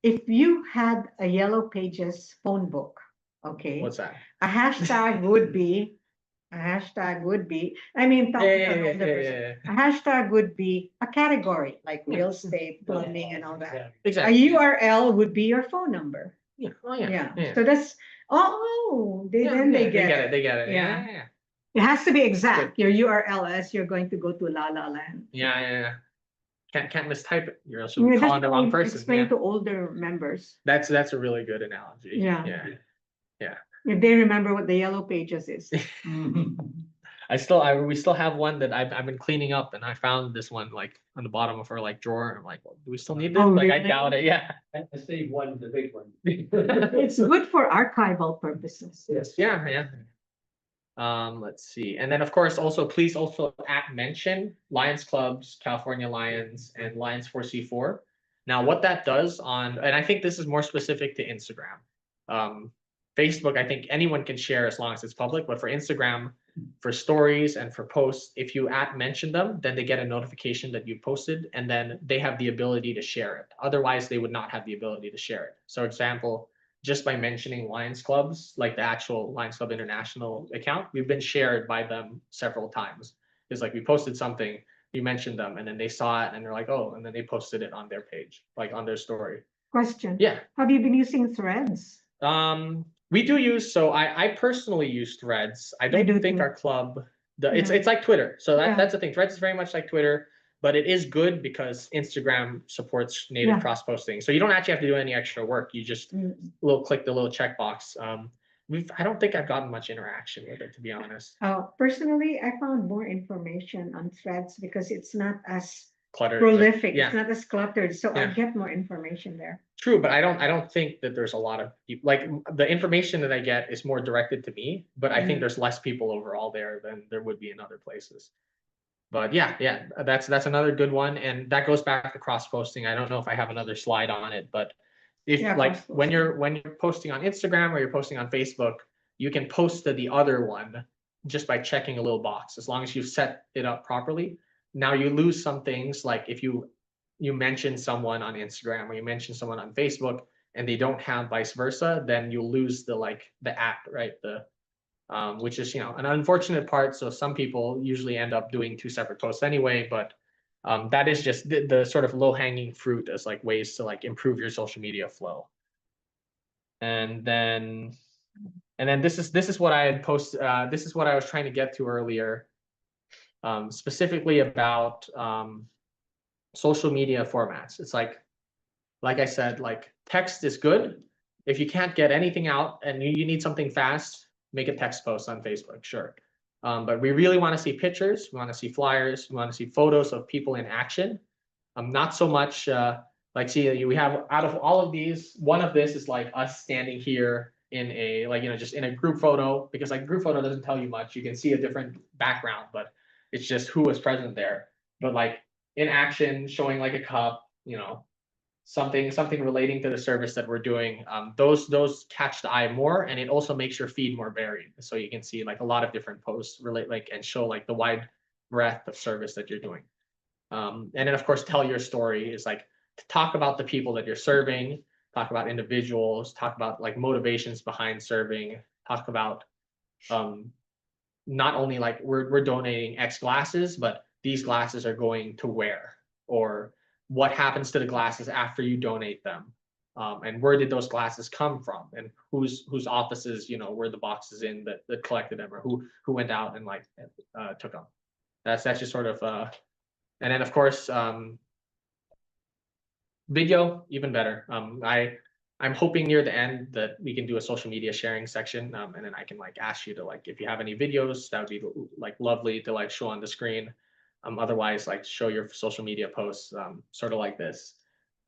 if you had a Yellow Pages phone book, okay? What's that? A hashtag would be A hashtag would be, I mean, Yeah, talking yeah, about yeah, the yeah, person. yeah, yeah. A hashtag would be a category like Yeah. real estate, plumbing, and all that. Yeah. A Exactly. URL would be your phone number. Yeah. Oh yeah. Yeah. Yeah. So that's oh, Yeah, then they yeah, get it. They get it. Yeah. Yeah. Yeah. It has to be exact. Your URL as you're going to go to La La Land. Yeah. Yeah. Yeah. Can't mistype it. You're also Yeah, calling the wrong that's person. explain Yeah. to older members. That's a really good analogy. Yeah. Yeah. Yeah. If they remember what the yellow pages is. We still have one that I've been cleaning up, and I found this one like on the bottom of her like drawer. I'm like, well, do we still need this? Oh, Like, I really? doubt it. Yeah. I saved one, the big one. It's good for archival purposes. Yes. Yeah. Yeah. Let's see. And then of course, also please also mention Lions Clubs, California Lions, and Lions 4C4. Now, what that does and I think this is more specific to Instagram. Facebook, I think anyone can share as long as it's public, but for Instagram, for stories and for posts, if you mention them, then they get a notification that you posted, and then they have the ability to share it. Otherwise, they would not have the ability to share it. So example, just by mentioning Lions Clubs, like the actual Lions Club International account, we've been shared by them several times. It's like we posted something, we mentioned them, and then they saw it and they're like, oh, and then they posted it on their page, like on their story. Question. Yeah. Have you been using Threads? We do use, so I personally use Threads. I don't do think too. our club, it's Yeah. like Twitter. So Yeah. that's the thing. Threads is very much like Twitter, but it is good because Instagram supports native Yeah. cross-posting. So you don't actually have to do any extra work. You just click the little checkbox. I don't think I've gotten much interaction with it, to be honest. Personally, I found more information on Threads because it's not as Cluttered. prolific. Yeah. It's not as cluttered, so I Yeah. get more information there. True, but I don't think that there's a lot of people, like the information that I get is more directed to me, but I think there's less people overall there than there would be in other places. But yeah, that's another good one, and that goes back to cross posting. I don't know if I have another slide on it, but if Yeah, like cross-posting. when you're posting on Instagram or you're posting on Facebook, you can post to the other one just by checking a little box, as long as you've set it up properly. Now you lose some things, like if you mention someone on Instagram or you mention someone on Facebook and they don't have vice versa, then you lose the app, right? Which is, an unfortunate part. So some people usually end up doing two separate posts anyway, but that is just the sort of low hanging fruit as like ways to like improve your social media flow. And then this is what I had posted. This is what I was trying to get to earlier, specifically about social media formats. It's like I said, like text is good. If you can't get anything out and you need something fast, make a text post on Facebook, sure. But we really want to see pictures. We want to see flyers. We want to see photos of people in action. Not so much like, see, we have out of all of these, one of this is like us standing here in a just in a group photo, because like group photo doesn't tell you much. You can see a different background, but it's just who was present there. But like in action, showing like a cup, something relating to the service that we're doing, those catch the eye more, and it also makes your feed more varied, so you can see like a lot of different posts relate and show like the wide breadth of service that you're doing. And then of course, tell your story is like to talk about the people that you're serving, talk about individuals, talk about like motivations behind serving, talk about not only like we're donating X glasses, but these glasses are going to where, or what happens to the glasses after you donate them, and where did those glasses come from, and whose offices were the boxes in that collected them, or who went out and like took them. That's just sort of and then of course video, even better. I'm hoping near the end that we can do a social media sharing section, and then I can like ask you to like, if you have any videos, that would be like lovely to like show on the screen. Otherwise, like show your social media posts, sort of like this.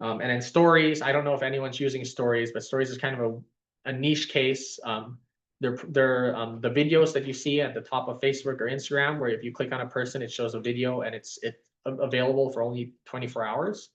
And then stories. I don't know if anyone's using stories, but stories is kind of a niche case. They're the videos that you see at the top of Facebook or Instagram, where if you click on a person, it shows a video, and it's available for only 24 hours.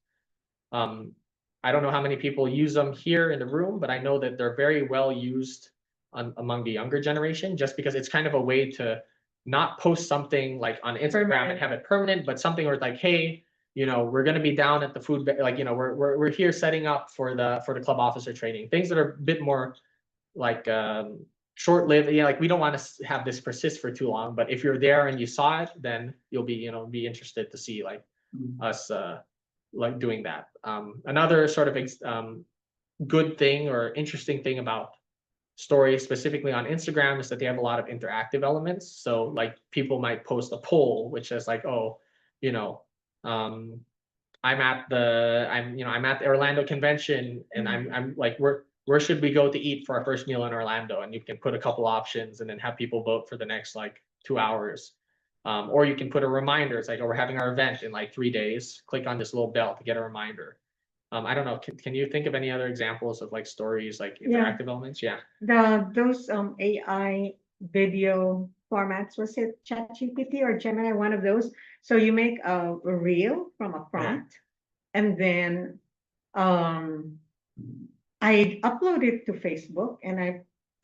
I don't know how many people use them here in the room, but I know that they're very well used among the younger generation, just because it's kind of a way to not post something like on Instagram and have it permanent, but something where it's like, hey, we're going to be down at the food, like, we're here setting up for the club officer training, things that are a bit more like short-lived. Yeah, like we don't want to have this persist for too long. But if you're there and you saw it, then you'll be be interested to see like us like doing that. Another sort of good thing or interesting thing about stories specifically on Instagram is that they have a lot of interactive elements. So like people might post a poll which says like, oh, I'm at the Orlando convention and I'm like, where should we go to eat for our first meal in Orlando? And you can put a couple options and then have people vote for the next like 2 hours. Or you can put a reminder. It's like, oh, we're having our event in like 3 days. Click on this little bell to get a reminder. I don't know. Can you think of any other examples of like stories, like interactive elements? Yeah. Those AI video formats, was it ChatGPT or Gemini, one of those? So you make a reel from a prompt, and then I upload it to Facebook and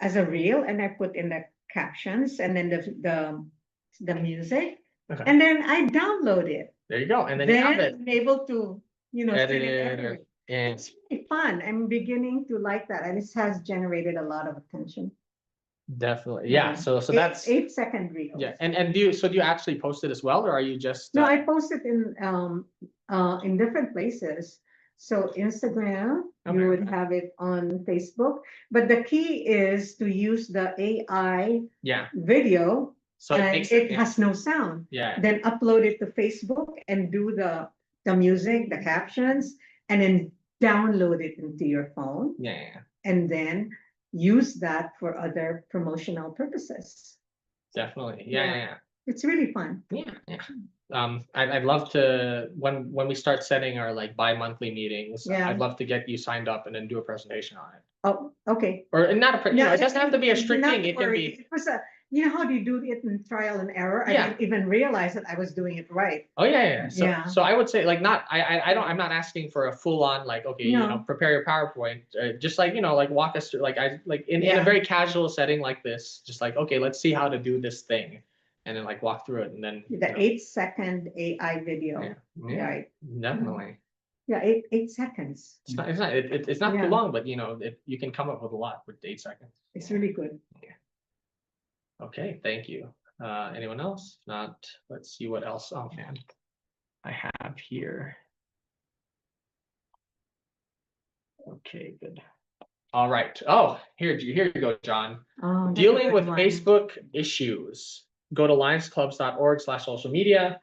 as a reel, and I put in the captions and then the music, Okay. and then I download it. There you go. And then you have it. I'm able to, Edit send it it everywhere. and It's really fun. I'm beginning to like that, and it has generated a lot of attention. definitely. Yeah. So Eight- that's 8-second reels. yeah. And do you actually post it as well, or are you just No, I post it in different places. So Instagram, Okay, you would okay. have it on Facebook, but the key is to use the AI yeah. video, So it and makes it yeah. has no sound. Yeah. Then upload it to Facebook and do the music, the captions, and then download it into your phone, Yeah. and then use that for other promotional purposes. Definitely. Yeah. Yeah. It's really fun. Yeah. I'd love to when we start setting our like bi-monthly meetings. Yeah. I'd love to get you signed up and then do a presentation on it. Oh, okay. Or not a No, it doesn't have to be a strict not thing. It can worry. be. It was how do you do it in trial and error? I Yeah. didn't even realize that I was doing it right. Oh yeah. So Yeah. so I would say like not I'm not asking for a full on like okay No. prepare your PowerPoint just like like walk us through like in a Yeah. very casual setting like this just like okay let's see how to do this thing and then like walk through it and then The 8-second AI video. yeah, Right. definitely. Yeah, 8 seconds. It's not too Yeah. long, but you can come up with a lot with 8 seconds. It's really good. Okay, thank you. Anyone else? Not, let's see what else. Oh man, I have here. Okay, good. All right. Oh, here you go, John. Oh, that's a Dealing good with one. Facebook issues. Go to lionsclubs.org/social media.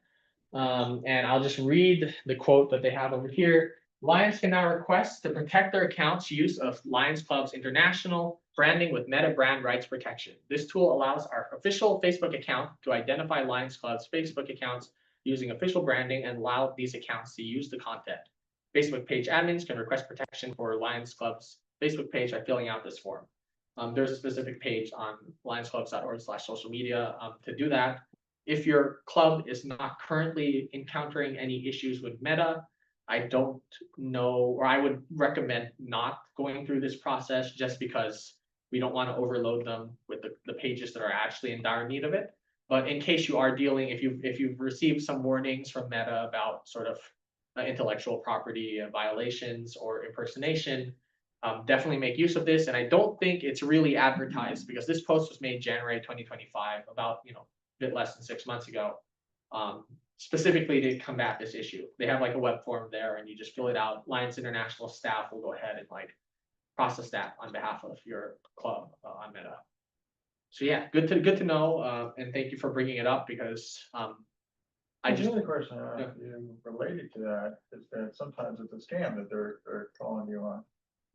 And I'll just read the quote that they have over here. Lions can now request to protect their accounts' use of Lions Clubs International branding with Meta brand rights protection. This tool allows our official Facebook account to identify Lions Club's Facebook accounts using official branding and allow these accounts to use the content. Facebook page admins can request protection for Lions Club's Facebook page by filling out this form. There's a specific page on lionsclubs.org/social media to do that. If your club is not currently encountering any issues with Meta, I don't know, or I would recommend not going through this process just because we don't want to overload them with the pages that are actually in dire need of it. But in case you are dealing, if you've received some warnings from Meta about sort of intellectual property violations or impersonation, definitely make use of this. And I don't think it's really advertised because this post was made January 2025, about a bit less than 6 months ago, specifically to combat this issue. They have like a web form there, and you just fill it out. Lions International staff will go ahead and like process that on behalf of your club on Meta. So yeah, good to know, and thank you for bringing it up because The only question I have related to that is that sometimes it's a scam that they're calling you on.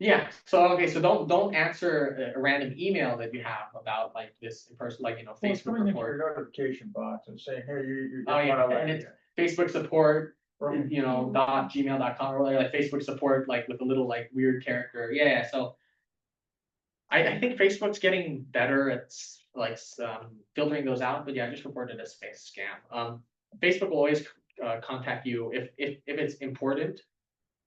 yeah. So okay, so don't answer a random email that you have about like this in person, like Well, it's Facebook coming into report. your notification box and saying, hey, you Oh yeah, and it's Facebook support, Right. .gmail.com or whatever, like Facebook support, like with a little like weird character. Yeah. So I think Facebook's getting better at like filtering those out, but yeah, I just reported it as a scam. Facebook will always contact you if it's important,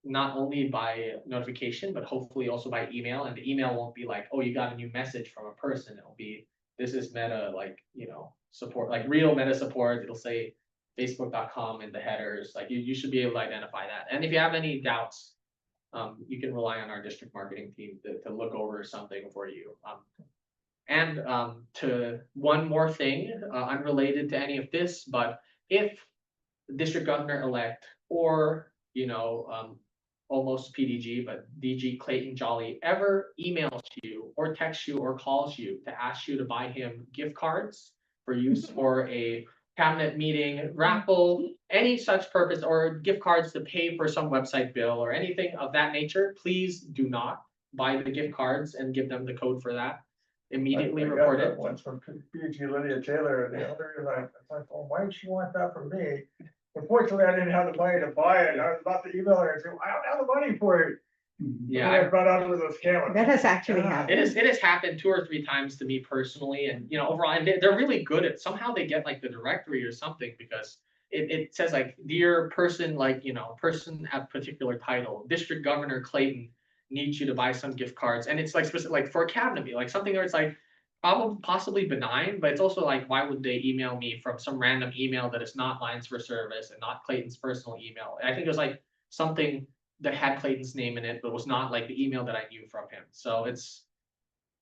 not only by notification, but hopefully also by email. And the email won't be like, oh, you got a new message from a person. It'll be, this is Meta, like, support, like real Meta support. It'll say facebook.com in the headers. Like you should be able to identify that. And if you have any doubts, you can rely on our district marketing team to look over something for you. And to one more thing, unrelated to any of this, but if the district governor-elect or, almost PDG, but DG Clayton Jolly ever emails you or texts you or calls you to ask you to buy him gift cards for use for a cabinet meeting, raffle, any such purpose, or gift cards to pay for some website bill or anything of that nature, please do not buy the gift cards and give them the code for that. Immediately I got report that it. once from PG Lydia Taylor, and the other is like, oh, why would she want that from me? Unfortunately, I didn't have the money to buy it, I was about to email her and say, I don't have the money for it. Yeah, And I found out it was a scam. That has actually Ah. happened. it has happened 2 or 3 times to me personally, and overall, and they're really good at, somehow they get like the directory or something, because it says like, dear person, like, person at particular title, District Governor Clayton needs you to buy some gift cards, and it's like specific, like for a cabinet meeting, like something where it's like probably possibly benign, but it's also like, why would they email me from some random email that is not Lines for Service and not Clayton's personal email? And I think it was like something that had Clayton's name in it, but was not like the email that I knew from him. So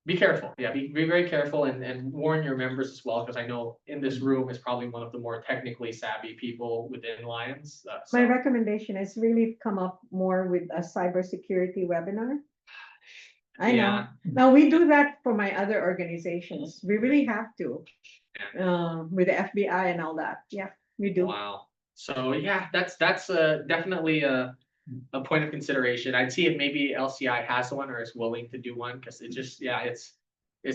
be careful. Yeah, be very careful, and warn your members as well, because I know in this room is probably one of the more technically savvy people within Lions. My recommendation is really come up more with a cybersecurity webinar. I know. Yeah. Now, we do that for my other organizations. We really have to. With the FBI and all that. Yeah, we do. Wow. So yeah, that's definitely a point of consideration. I'd see if maybe LCI has one or is willing to do one, because it just, yeah, it's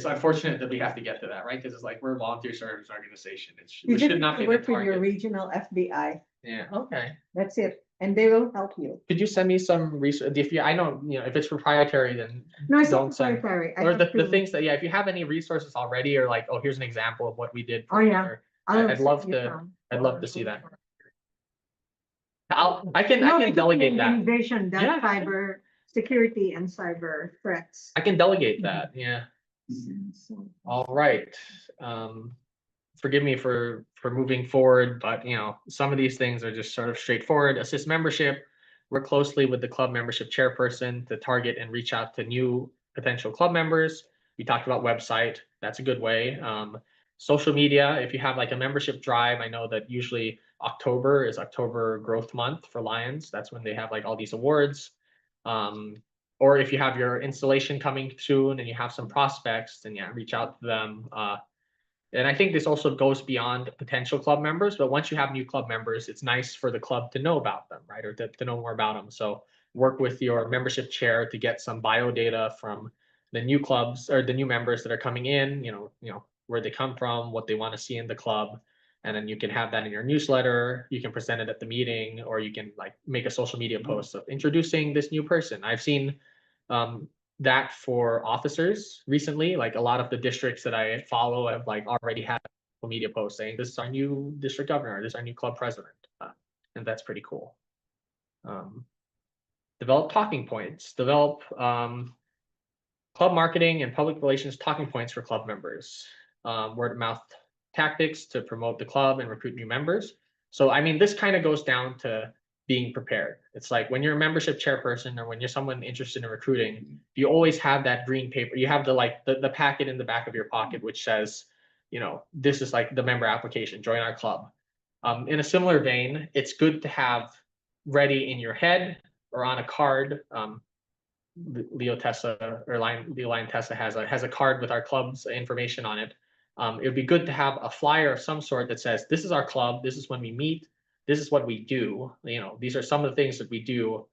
unfortunate that we have to get to that, right? Because it's like, we're a volunteer service organization. You We just should not be the work with your target. regional FBI. Yeah. Okay. That's it. And they will help you. Could you send me some research? I know, if it's proprietary, then No, it's not don't send. proprietary. I Or have the to- things that, yeah, if you have any resources already, or like, oh, here's an example of what we did. Oh, yeah. or- I'll I'd love send you to. some. I'd love to see that. I can No, delegate because that. envision that Yeah. cyber security and cyber threats. I can delegate that. Yeah. So- All right. Forgive me for moving forward, but some of these things are just sort of straightforward. Assist membership. Work closely with the club membership chairperson to target and reach out to new potential club members. We talked about website. That's a good way. Social media. If you have like a membership drive, I know that usually October is October Growth Month for Lions. That's when they have like all these awards. Or if you have your installation coming soon and you have some prospects, then yeah, reach out to them. And I think this also goes beyond potential club members, but once you have new club members, it's nice for the club to know about them, right? Or to know more about them. So work with your membership chair to get some bio data from the new clubs or the new members that are coming in, where they come from, what they want to see in the club. And then you can have that in your newsletter. You can present it at the meeting, or you can like make a social media post of introducing this new person. I've seen that for officers recently. Like a lot of the districts that I follow have like already had social media posts saying this is our new district governor, this is our new club president, and that's pretty cool. Develop talking points. Develop club marketing and public relations talking points for club members. Word of mouth tactics to promote the club and recruit new members. So I mean, this kind of goes down to being prepared. It's like when you're a membership chairperson or when you're someone interested in recruiting, you always have that green paper. You have the packet in the back of your pocket, which says, this is like the member application, join our club. In a similar vein, it's good to have ready in your head or on a card. Leo Tessa or Leo Lion Tessa has a card with our club's information on it. It would be good to have a flyer of some sort that says, this is our club, this is when we meet, this is what we do. These are some of the things that we do.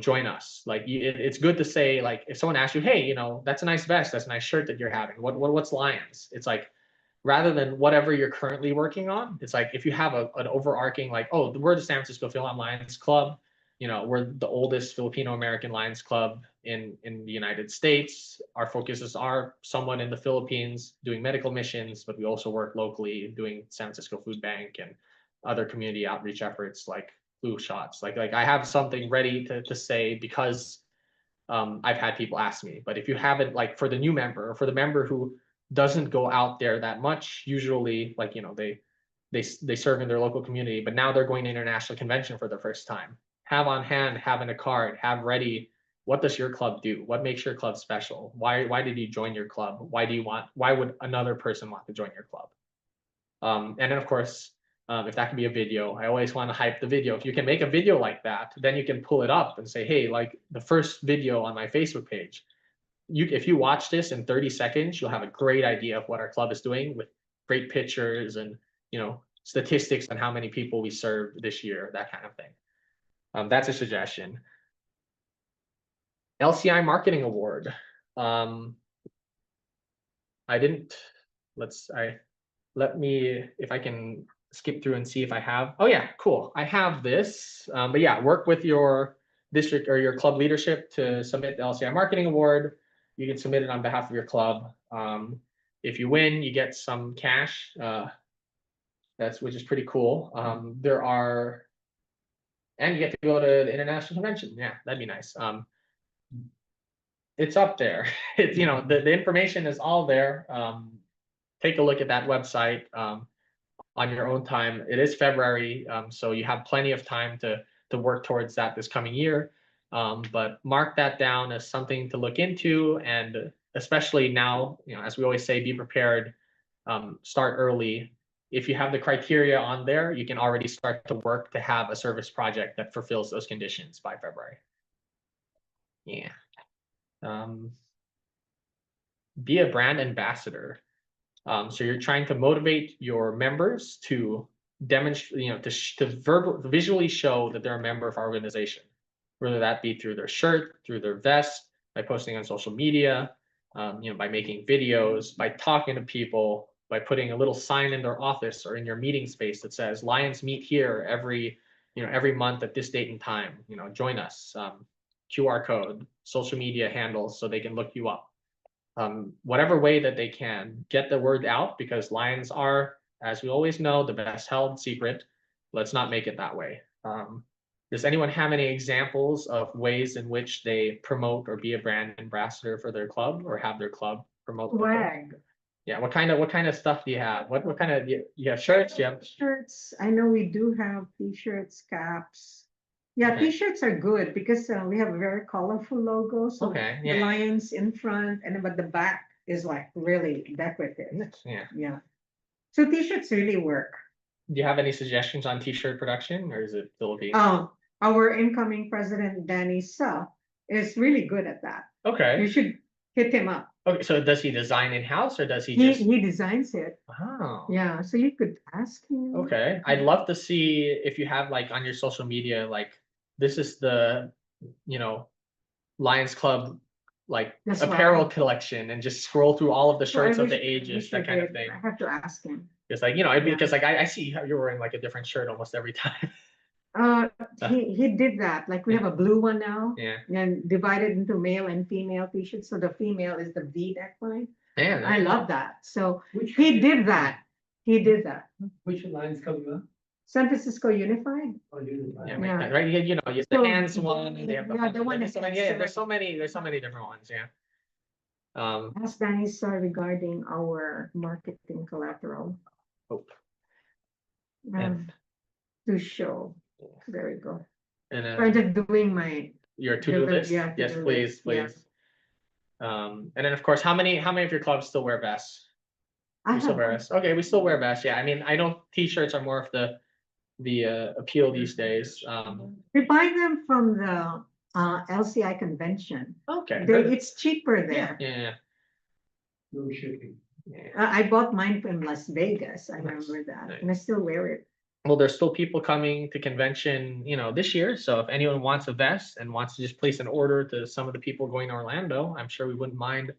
Join us. Like it's good to say, like, if someone asks you, hey, that's a nice vest, that's a nice shirt that you're having. What's Lions? It's like, rather than whatever you're currently working on, it's like if you have an overarching, like, oh, we're the San Francisco Philippine Lions Club. We're the oldest Filipino American Lions Club in the United States. Our focuses are someone in the Philippines doing medical missions, but we also work locally doing San Francisco Food Bank and other community outreach efforts like flu shots. Like I have something ready to say because I've had people ask me. But if you haven't, like for the new member or for the member who doesn't go out there that much, usually like they serve in their local community, but now they're going to international convention for the first time. Have on hand, have in a card, have ready what does your club do? What makes your club special? Why did you join your club? Why would another person want to join your club? And then of course, if that can be a video, I always want to hype the video. If you can make a video like that, then you can pull it up and say, hey, like the first video on my Facebook page, if you watch this in 30 seconds, you'll have a great idea of what our club is doing with great pictures and, statistics on how many people we served this year, that kind of thing. That's a suggestion. LCI Marketing Award. Let me, if I can skip through and see if I have, oh yeah, cool. I have this, but yeah, work with your district or your club leadership to submit the LCI Marketing Award. You can submit it on behalf of your club. If you win, you get some cash, which is pretty cool. And you get to go to the international convention. Yeah, that'd be nice. It's up there. It's, the information is all there. Take a look at that website on your own time. It is February, so you have plenty of time to work towards that this coming year. But mark that down as something to look into, and especially now, as we always say, be prepared. Start early. If you have the criteria on there, you can already start to work to have a service project that fulfills those conditions by February. Yeah. Be a brand ambassador. So you're trying to motivate your members to demonstrate, to visually show that they're a member of our organization, whether that be through their shirt, through their vest, by posting on social media, by making videos, by talking to people, by putting a little sign in their office or in your meeting space that says Lions meet here every month at this date and time, join us, QR code, social media handles so they can look you up. Whatever way that they can, get the word out, because Lions are, as we always know, the best held secret. Let's not make it that way. Does anyone have any examples of ways in which they promote or be a brand ambassador for their club, or have their club promote? Swag. Yeah, what kind of stuff do you have? What kind of, you have shirts? You have Shirts. I know we do have t-shirts, caps. Yeah, Okay. t-shirts are good because we have a very colorful logo. So Okay, the yeah. lions in front, but the back is like really decorative. Yeah. Yeah. So t-shirts really work. Do you have any suggestions on t-shirt production, or is it Philippines? Our incoming president, Danny Suh, is really good at that. Okay. You should hit him up. Okay, so does he design in-house, or does he He just? he designs it. Oh. Yeah, so you could ask him. Okay, I'd love to see if you have like on your social media, like this is the, Lions Club, like That's apparel right. collection, and just scroll through all of the So I shirts of the wish- ages, wish that I kind of did. thing. I have to ask him. It's like, it'd be Yeah. because like I see how you're wearing like a different shirt almost every time. He did that. Like we have a blue one now. Yeah. And divided into male and female t-shirts. So the female is the V neckline. Man, I love that. So Which he did that. He did that. Which Lions Club you are? San Francisco Unified. Oh, you are. Yeah, Yeah. right. You have the So, hands one, and they have the yeah, the one there's that so many, has yeah, there's so many different ones. Yeah. Ask Danny Sir regarding our marketing collateral. Oh, Um, and to show. There we go. and I'm just doing my. your to-do list. Yeah, Yes, to-do please, list, yeah. please. And then of course, how many of your clubs still wear vests? I We still have wear vests. Okay, we still wear vests. Yeah, I mean, I know t-shirts are more of the appeal these days. We buy them from the LCI convention. Okay. It's cheaper Yeah, there. yeah, No shipping. yeah. I bought mine from Las Vegas. I Nice, remember that, nice. and I still wear it. Well, there's still people coming to convention, this year. So if anyone wants a vest and wants to just place an order to some of the people going to Orlando, I'm sure we wouldn't mind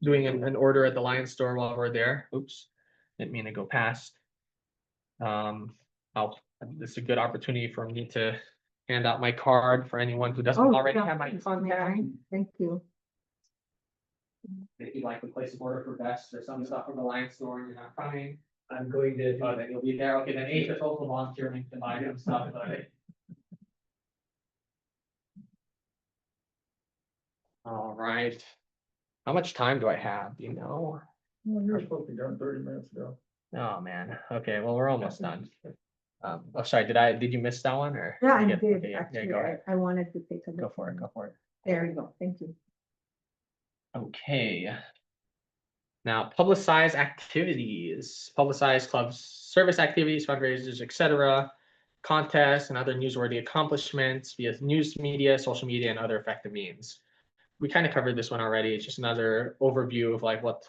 doing an order at the Lions store while we're there. Oops, didn't mean to go past. This is a good opportunity for me to hand out my card for anyone who doesn't already yeah, have my please, contact. Thank you. If you'd like to place an order for vests or some stuff from the Lions store and you're not coming, I'm going there. oh, then you'll be there. Okay, then Ace is also volunteering to buy some stuff, but. All right. How much time do I have? Do you know? You're supposed to be done 30 minutes ago. Oh, man. Okay, well, we're almost done. Sorry, did you miss that one or? Yeah, I you get- did, okay, yeah, actually. go ahead. I wanted to take a look. Go for it, go for it. There you go. Thank you. Okay. Now, publicize activities, publicize clubs, service activities, fundraisers, etc., contests, and other newsworthy accomplishments via news media, social media, and other effective means. We kind of covered this one already. It's just another overview of like what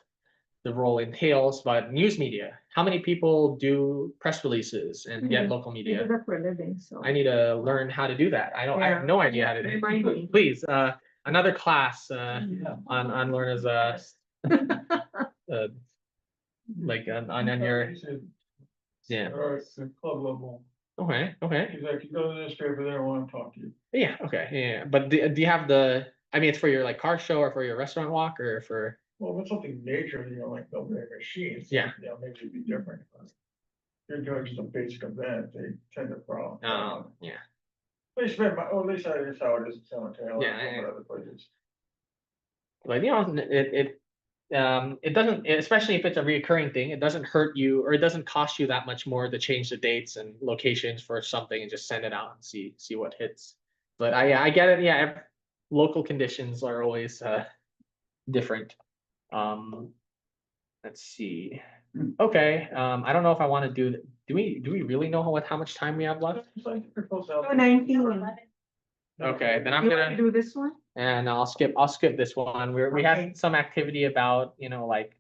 the role entails. But news media, how many people do press releases and get local I do media? that for a living, so. I need to learn how to do that. I don't. I have Yeah. no idea how to do Remind me. it. Please, another class Yeah. on Lorna's like on your yeah. Or it's the club level. Okay. Okay. He's like, you go to the newspaper, they don't want to talk to you. Yeah. Okay. Yeah. But do you have the? I mean, it's for your like car show or for your restaurant walk or for. Well, if it's something major, you know, like building machines. Yeah. You know, maybe it'd be different. But you're doing just a basic event, they tend to problem. Yeah. At least, at least that is how it is in San Mateo. Yeah, and yeah. other places. But you know, it doesn't, especially if it's a reoccurring thing, it doesn't hurt you or it doesn't cost you that much more to change the dates and locations for something and just send it out and see what hits. But I get it. Yeah, local conditions are always different. Let's see. Okay. I don't know if I want to do. Do we really know how much time we have left? It's like you're close out. 19. Okay, then I'm You want to gonna. do this one? And I'll skip this one. We Okay. had some activity about, you know, like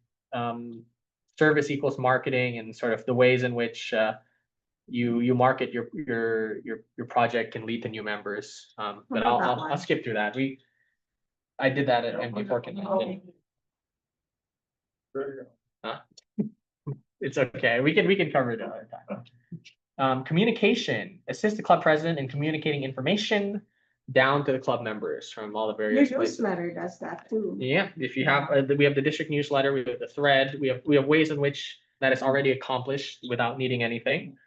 service equals marketing and sort of the ways in which you market your project can lead to new members. But about that I'll one? skip through that. I did that at MD Porkin. Okay. There you go. It's okay. We can cover it another time. Communication, assist the club president in communicating information down to the club members from all the Your various places. newsletter does that too. Yeah, if you have, we have the district newsletter, we have the thread, we have ways in which that is already accomplished without needing anything.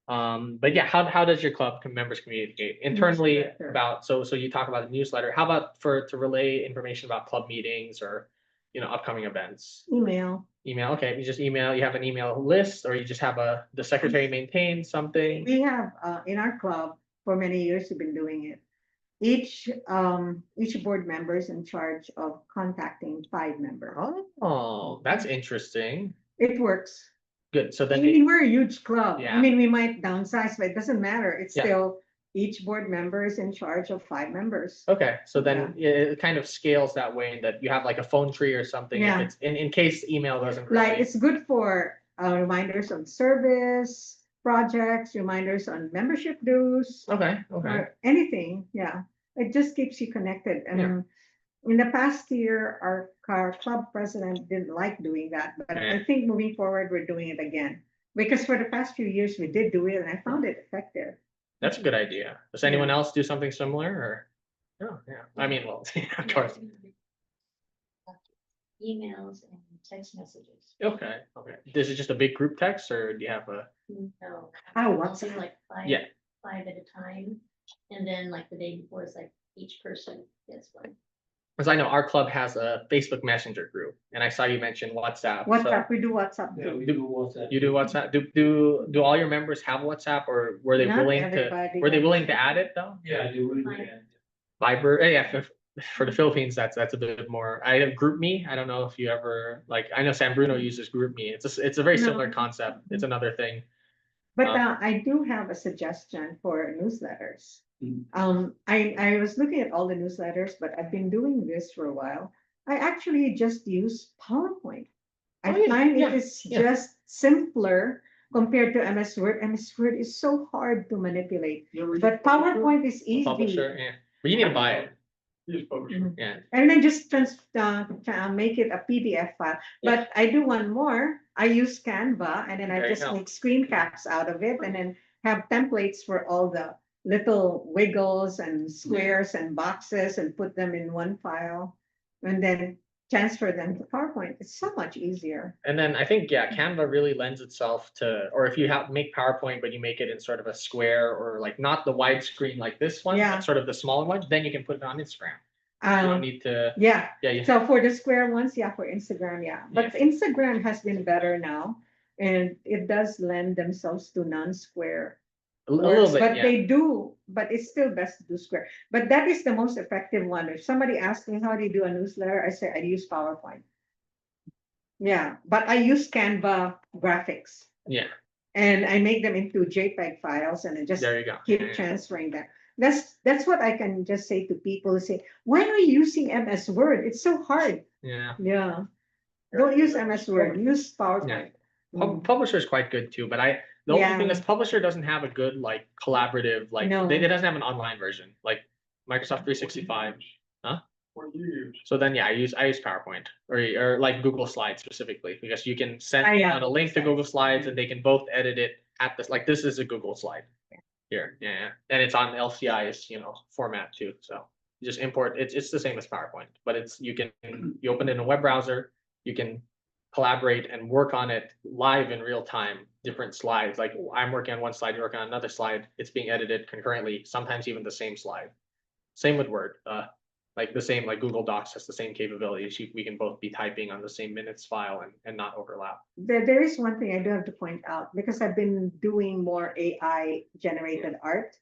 But yeah, how does your club members communicate internally Newsletter. about, so you talk about the newsletter, how about to relay information about club meetings or, you know, upcoming events? Email. Email, okay, you just email, you have an email list or you just have the secretary maintain something? We have, in our club, for many years, we've been doing it. Each board member is in charge of contacting 5 members. Oh, that's interesting. It works. Good, so I then, mean, we're a huge club. Yeah. I mean, we might downsize, but it doesn't matter. It's Yeah. still, each board member is in charge of 5 members. okay, so then it kind of scales that way that you have like a phone tree or something. If Yeah. it's in case email doesn't Like, really. it's good for reminders on service, projects, reminders on membership dues, Okay, or anything, yeah. It just keeps you connected. And in the past year, our club president didn't like doing that, but Yeah. I think moving forward, we're doing it again. Because for the past few years, we did do it and I found it effective. that's a good idea. Does anyone else do something similar or? Oh, yeah, I mean, well, of course, Emails and text messages. okay. Is it just a big group text or do you have a? No. Oh, I'll do WhatsApp. like Yeah. five at a time. And then like the day before, it's like each person gets one. Because I know our club has a Facebook Messenger group and I saw you mention WhatsApp. so- WhatsApp, we do WhatsApp Yeah, too. we do WhatsApp. You do WhatsApp? Do all your members have WhatsApp or were they Not willing to, everybody were they does. willing to add it though? Yeah, I do. Yeah. Viber, yeah, for the Philippines, that's a bit more. I have GroupMe. I don't know if you ever like. I know San Bruno uses GroupMe. It's a very similar No. concept. It's another thing. But I do have a suggestion for newsletters. I was looking at all the newsletters, but I've been doing this for a while. I actually just use PowerPoint. I Oh, yeah, find yeah, it is yeah. just simpler compared to MS Word. MS Word is so hard to manipulate, but PowerPoint is easy. Publisher, yeah. But you need to buy it. Use publisher. Mhm. Yeah. And then just make it a PDF file. But I do one more. I use Canva and then There I you just go. make screen caps out of it and then have templates for all the little wiggles and squares and boxes and put them in one file and then transfer them to PowerPoint. It's so much easier. And then I think, yeah, Canva really lends itself to, or if you make PowerPoint, but you make it in sort of a square or like not the widescreen like this one, Yeah. but sort of the smaller one, then you can put it on Instagram. You don't need to, Yeah. yeah, So for the square ones, yeah, for Instagram, yeah. But Instagram has been better now and it does lend themselves to non-square A little works, bit, but yeah. they do, but it's still best to do Square. But that is the most effective one. If somebody asks me how do you do a newsletter, I say I use PowerPoint. Yeah, but I use Canva graphics Yeah, and I make them into JPEG files and I just there you go. keep Yeah, transferring that. That's what I can just say to people who say, why are you using MS Word? It's so hard. yeah. Yeah. Don't use MS Word, use PowerPoint. Mm. Publisher is quite good too, but the only thing Yeah. is Publisher doesn't have a good like collaborative, like No. it doesn't have an online version, like Microsoft 365. What do you use? So then, yeah, I use PowerPoint or like Google Slides specifically because you can send Yeah. on a link to Google Slides and they can both edit it at this. Like this is a Google slide here, yeah, and it's on LCI's format too. So you just import. It's the same as PowerPoint, but you open it in a web browser, you can collaborate and work on it live in real time. Different slides, like I'm working on one slide, you're working on another slide. It's being edited concurrently, sometimes even the same slide. Same with Word. Like the same, like Google Docs has the same capabilities. We can both be typing on the same minutes file and not overlap. There is one thing I do have to point out because I've been doing more AI generated art.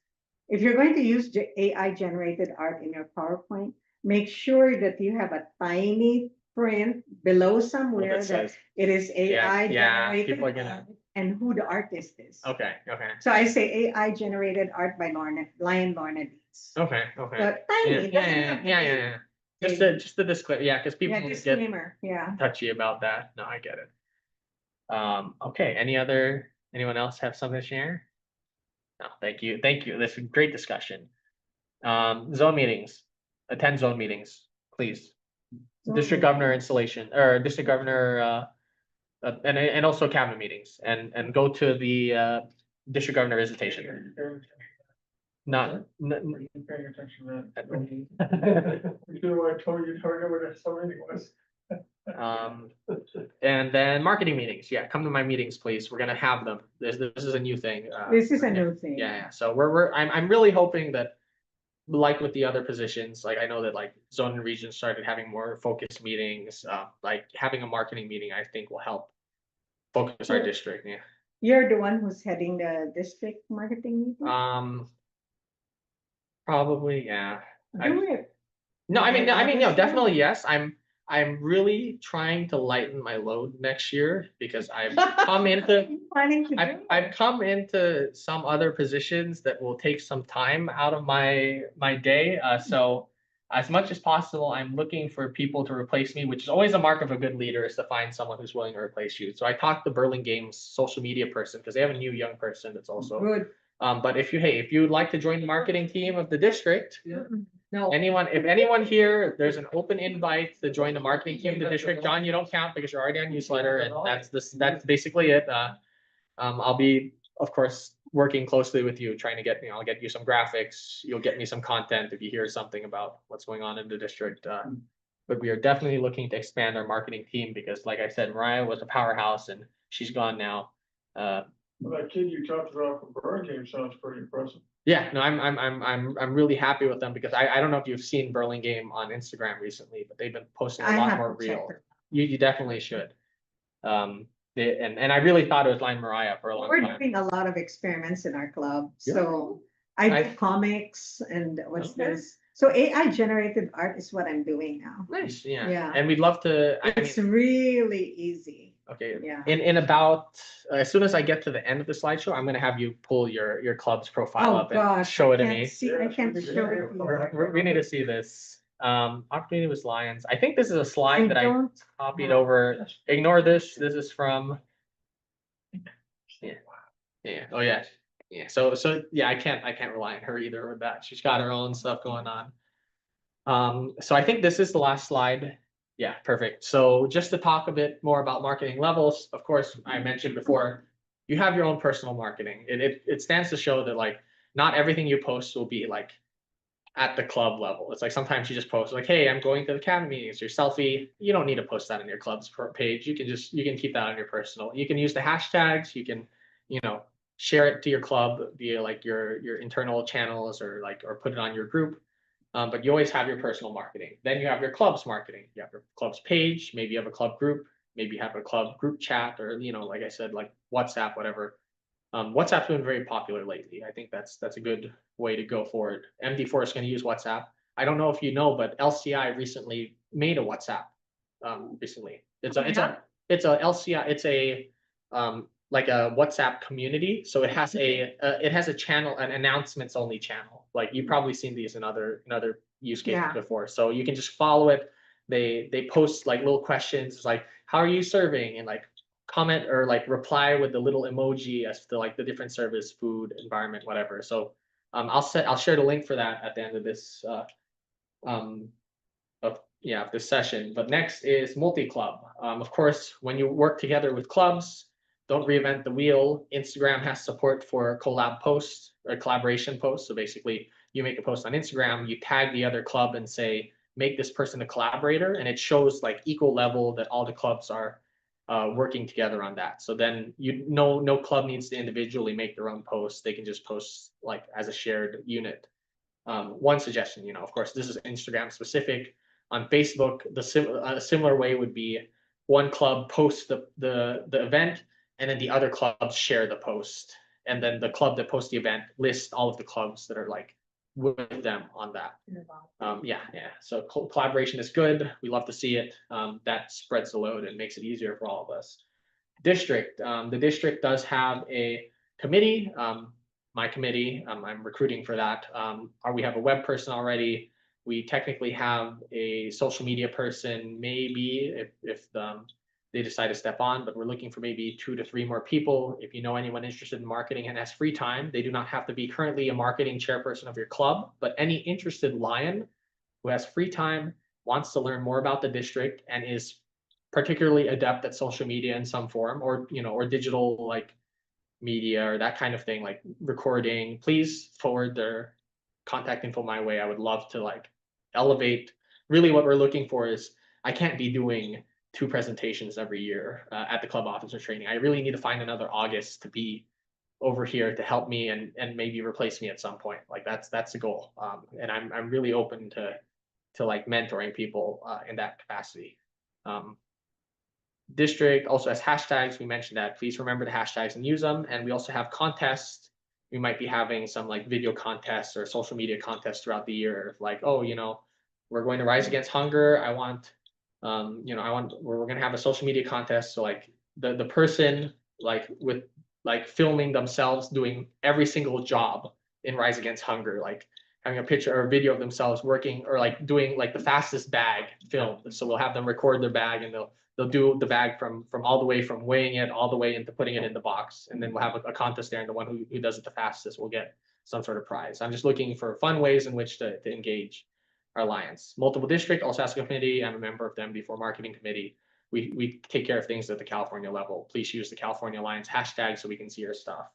If you're going to use AI generated art in your PowerPoint, make sure that you have a tiny print below somewhere What it that says. it is AI yeah, generated people are gonna- art and who the artist is. Okay, okay, So I say AI generated art by Lion Lorna Deeds. okay, okay. But Yeah, tiny, yeah, it doesn't yeah, have yeah, the yeah, big- yeah. Just the disclaimer, yeah, because people Yeah, get disclaimer, yeah. touchy about that. No, I get it. Okay. Anyone else have something to share? No, thank you. This is a great discussion. Zone meetings, attend zone meetings, please. District governor installation or district governor, and also cabinet meetings and go to the district governor visitation. Not, Are you paying attention to that? You know what I told you, what that so many was. and then marketing meetings. Yeah, come to my meetings, please. We're gonna have them. This is a new thing. This is a yeah, new thing. Yeah. So I'm really hoping that, like with the other positions, like I know that like zone and region started having more focused meetings. Like having a marketing meeting, I think will help focus our district. Yeah. You're the one who's heading the district marketing meeting? Probably, yeah. Do it. No, I mean, no, August, definitely yes. I'm really trying to lighten my load next year because I've come into Planning to do I've come into some other positions that will take some time out of my day. So as much as possible, I'm looking for people to replace me, which is always a mark of a good leader, is to find someone who's willing to replace you. So I talked to Burlingame social media person because they have a new young person that's also. Good. But if you'd like to join the marketing team of the district, No. if anyone here, there's an open invite to join the marketing team of the district. John, you don't count because you're already on newsletter, and that's basically it. I'll be, of course, working closely with you, trying to get, I'll get you some graphics. You'll get me some content if you hear something about what's going on in the district. But we are definitely looking to expand our marketing team because, like I said, Mariah was a powerhouse and she's gone now. Well, that kid you talked about from Burlingame sounds pretty impressive. Yeah, no, I'm really happy with them because I don't know if you've seen Burlingame on Instagram recently, but they've been posting a I lot have more to check reels. it. You definitely should. And I really thought it was Line Mariah for a long We're time. doing a lot of experiments in our club. Yeah. So I do I- comics and what's Okay. this? So AI generated art is what I'm doing now. Nice, yeah. Yeah. And we'd love to, I It's mean, really easy. okay, Yeah. in about, as soon as I get to the end of the slideshow, I'm gonna have you pull your club's profile Oh, up and gosh. show it to I can't me. see- I can't show it to you. We need to see this. Opportunity with Lions. I think this is a slide that I don't copied over. Ignore this. This is from. Yeah. Yeah. Oh yeah. Yeah. So yeah, I can't rely on her either with that. She's got her own stuff going on. So I think this is the last slide. Yeah, perfect. So just to talk a bit more about marketing levels, of course, I mentioned before, you have your own personal marketing. It stands to show that like not everything you post will be like at the club level. It's like sometimes you just post like, hey, I'm going to the cabinet meetings, your selfie. You don't need to post that on your club's page. You can keep that on your personal. You can use the hashtags, you can, share it to your club via like your internal channels or put it on your group. But you always have your personal marketing. Then you have your club's marketing. You have your club's page, maybe you have a club group, maybe you have a club group chat, or like I said, like WhatsApp, whatever. WhatsApp's been very popular lately. I think that's a good way to go forward. MD4 is going to use WhatsApp. I don't know if you know, but LCI recently made a WhatsApp. Recently, it's a LCI. It's a like a WhatsApp community. So it has a channel, an announcements only channel. Like you've probably seen these in other use cases Yeah. before. So you can just follow it. They post like little questions like how are you serving, and like comment or like reply with the little emoji as to like the different service, food, environment, whatever. So I'll share the link for that at the end of this this session. But next is multi-club. Of course, when you work together with clubs, don't reinvent the wheel. Instagram has support for collab posts or collaboration posts. So basically, you make a post on Instagram, you tag the other club and say, make this person a collaborator, and it shows like equal level that all the clubs are working together on that. So then no club needs to individually make their own posts. They can just post like as a shared unit. One suggestion, of course, this is Instagram specific. On Facebook, a similar way would be one club posts the event, and then the other clubs share the post, and then the club that posts the event lists all of the clubs that are like with them on that. Yeah. So collaboration is good. We love to see it. That spreads the load and makes it easier for all of us. District. The district does have a committee. My committee. I'm recruiting for that. We have a web person already. We technically have a social media person, maybe if they decide to step on, but we're looking for maybe 2 to 3 more people. If you know anyone interested in marketing and has free time, they do not have to be currently a marketing chairperson of your club, but any interested Lion who has free time, wants to learn more about the district, and is particularly adept at social media in some form, or or digital like media or that kind of thing, like recording, please forward their contact info my way. I would love to like elevate. Really what we're looking for is I can't be doing 2 presentations every year at the club officer training. I really need to find another August to be over here to help me and maybe replace me at some point. Like that's the goal. And I'm really open to like mentoring people in that capacity. District also has hashtags. We mentioned that. Please remember the hashtags and use them. And we also have contests. We might be having some like video contests or social media contests throughout the year. Like, oh, we're going to rise against hunger. I want, we're going to have a social media contest. So like the person like with like filming themselves doing every single job in Rise Against Hunger, like having a picture or a video of themselves working or like doing like the fastest bag filmed. So we'll have them record their bag, and they'll do the bag from all the way from weighing it all the way into putting it in the box. And then we'll have a contest there, and the one who does it the fastest will get some sort of prize. I'm just looking for fun ways in which to engage our alliance. Multiple district also has a committee. I'm a member of the MD4 marketing committee. We take care of things at the California level. Please use the California Alliance hashtag so we can see your stuff.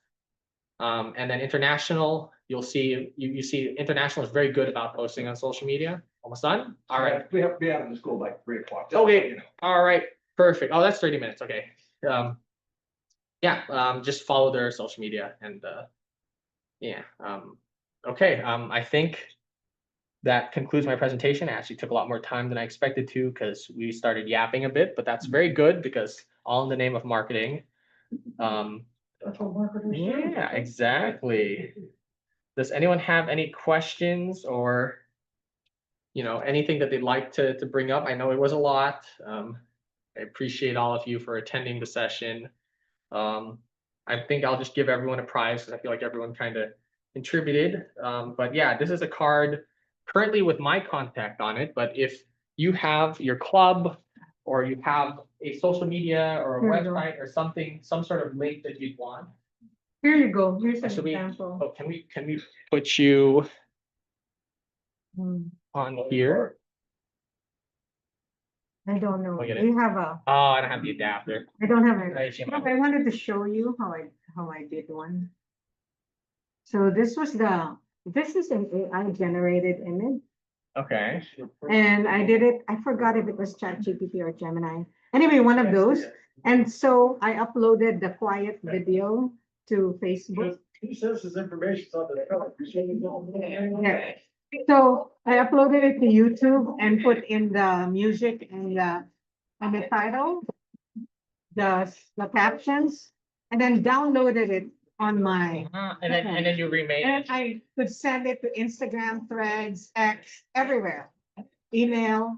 And then international, you'll see you see international is very good about posting on social media. Almost done. All right. We have to be out of the school by 3 o'clock. Okay. All right. Perfect. Oh, that's 30 minutes. Okay. Just follow their social media and okay. I think that concludes my presentation. It actually took a lot more time than I expected to because we started yapping a bit, but that's very good because all in the name of marketing. That's what marketers do. Yeah, exactly. Does anyone have any questions or, anything that they'd like to bring up? I know it was a lot. I appreciate all of you for attending the session. I think I'll just give everyone a prize because I feel like everyone kind of contributed. But yeah, this is a card currently with my contact on it. But if you have your club or you have a social media or a Here you go. website or something, some sort of link that you'd want. Here you go. Here's an Should we- example. Oh, can we put you Hmm, on here? I don't know. Look at it. You have a, Oh, I don't have the adapter. I don't have a, HDMI. no, I wanted to show you how I did one. So this is an AI generated image, Okay. and I did it, I forgot if it was ChatGPT or Gemini. Anyway, one of those. And so I uploaded the quiet video to Facebook. He says his information's on the cover. Yeah. So I uploaded it to YouTube and put in the music and the title, the captions, and then downloaded it on my, And then you remain. and I could send it to Instagram, Threads, X, everywhere. Email.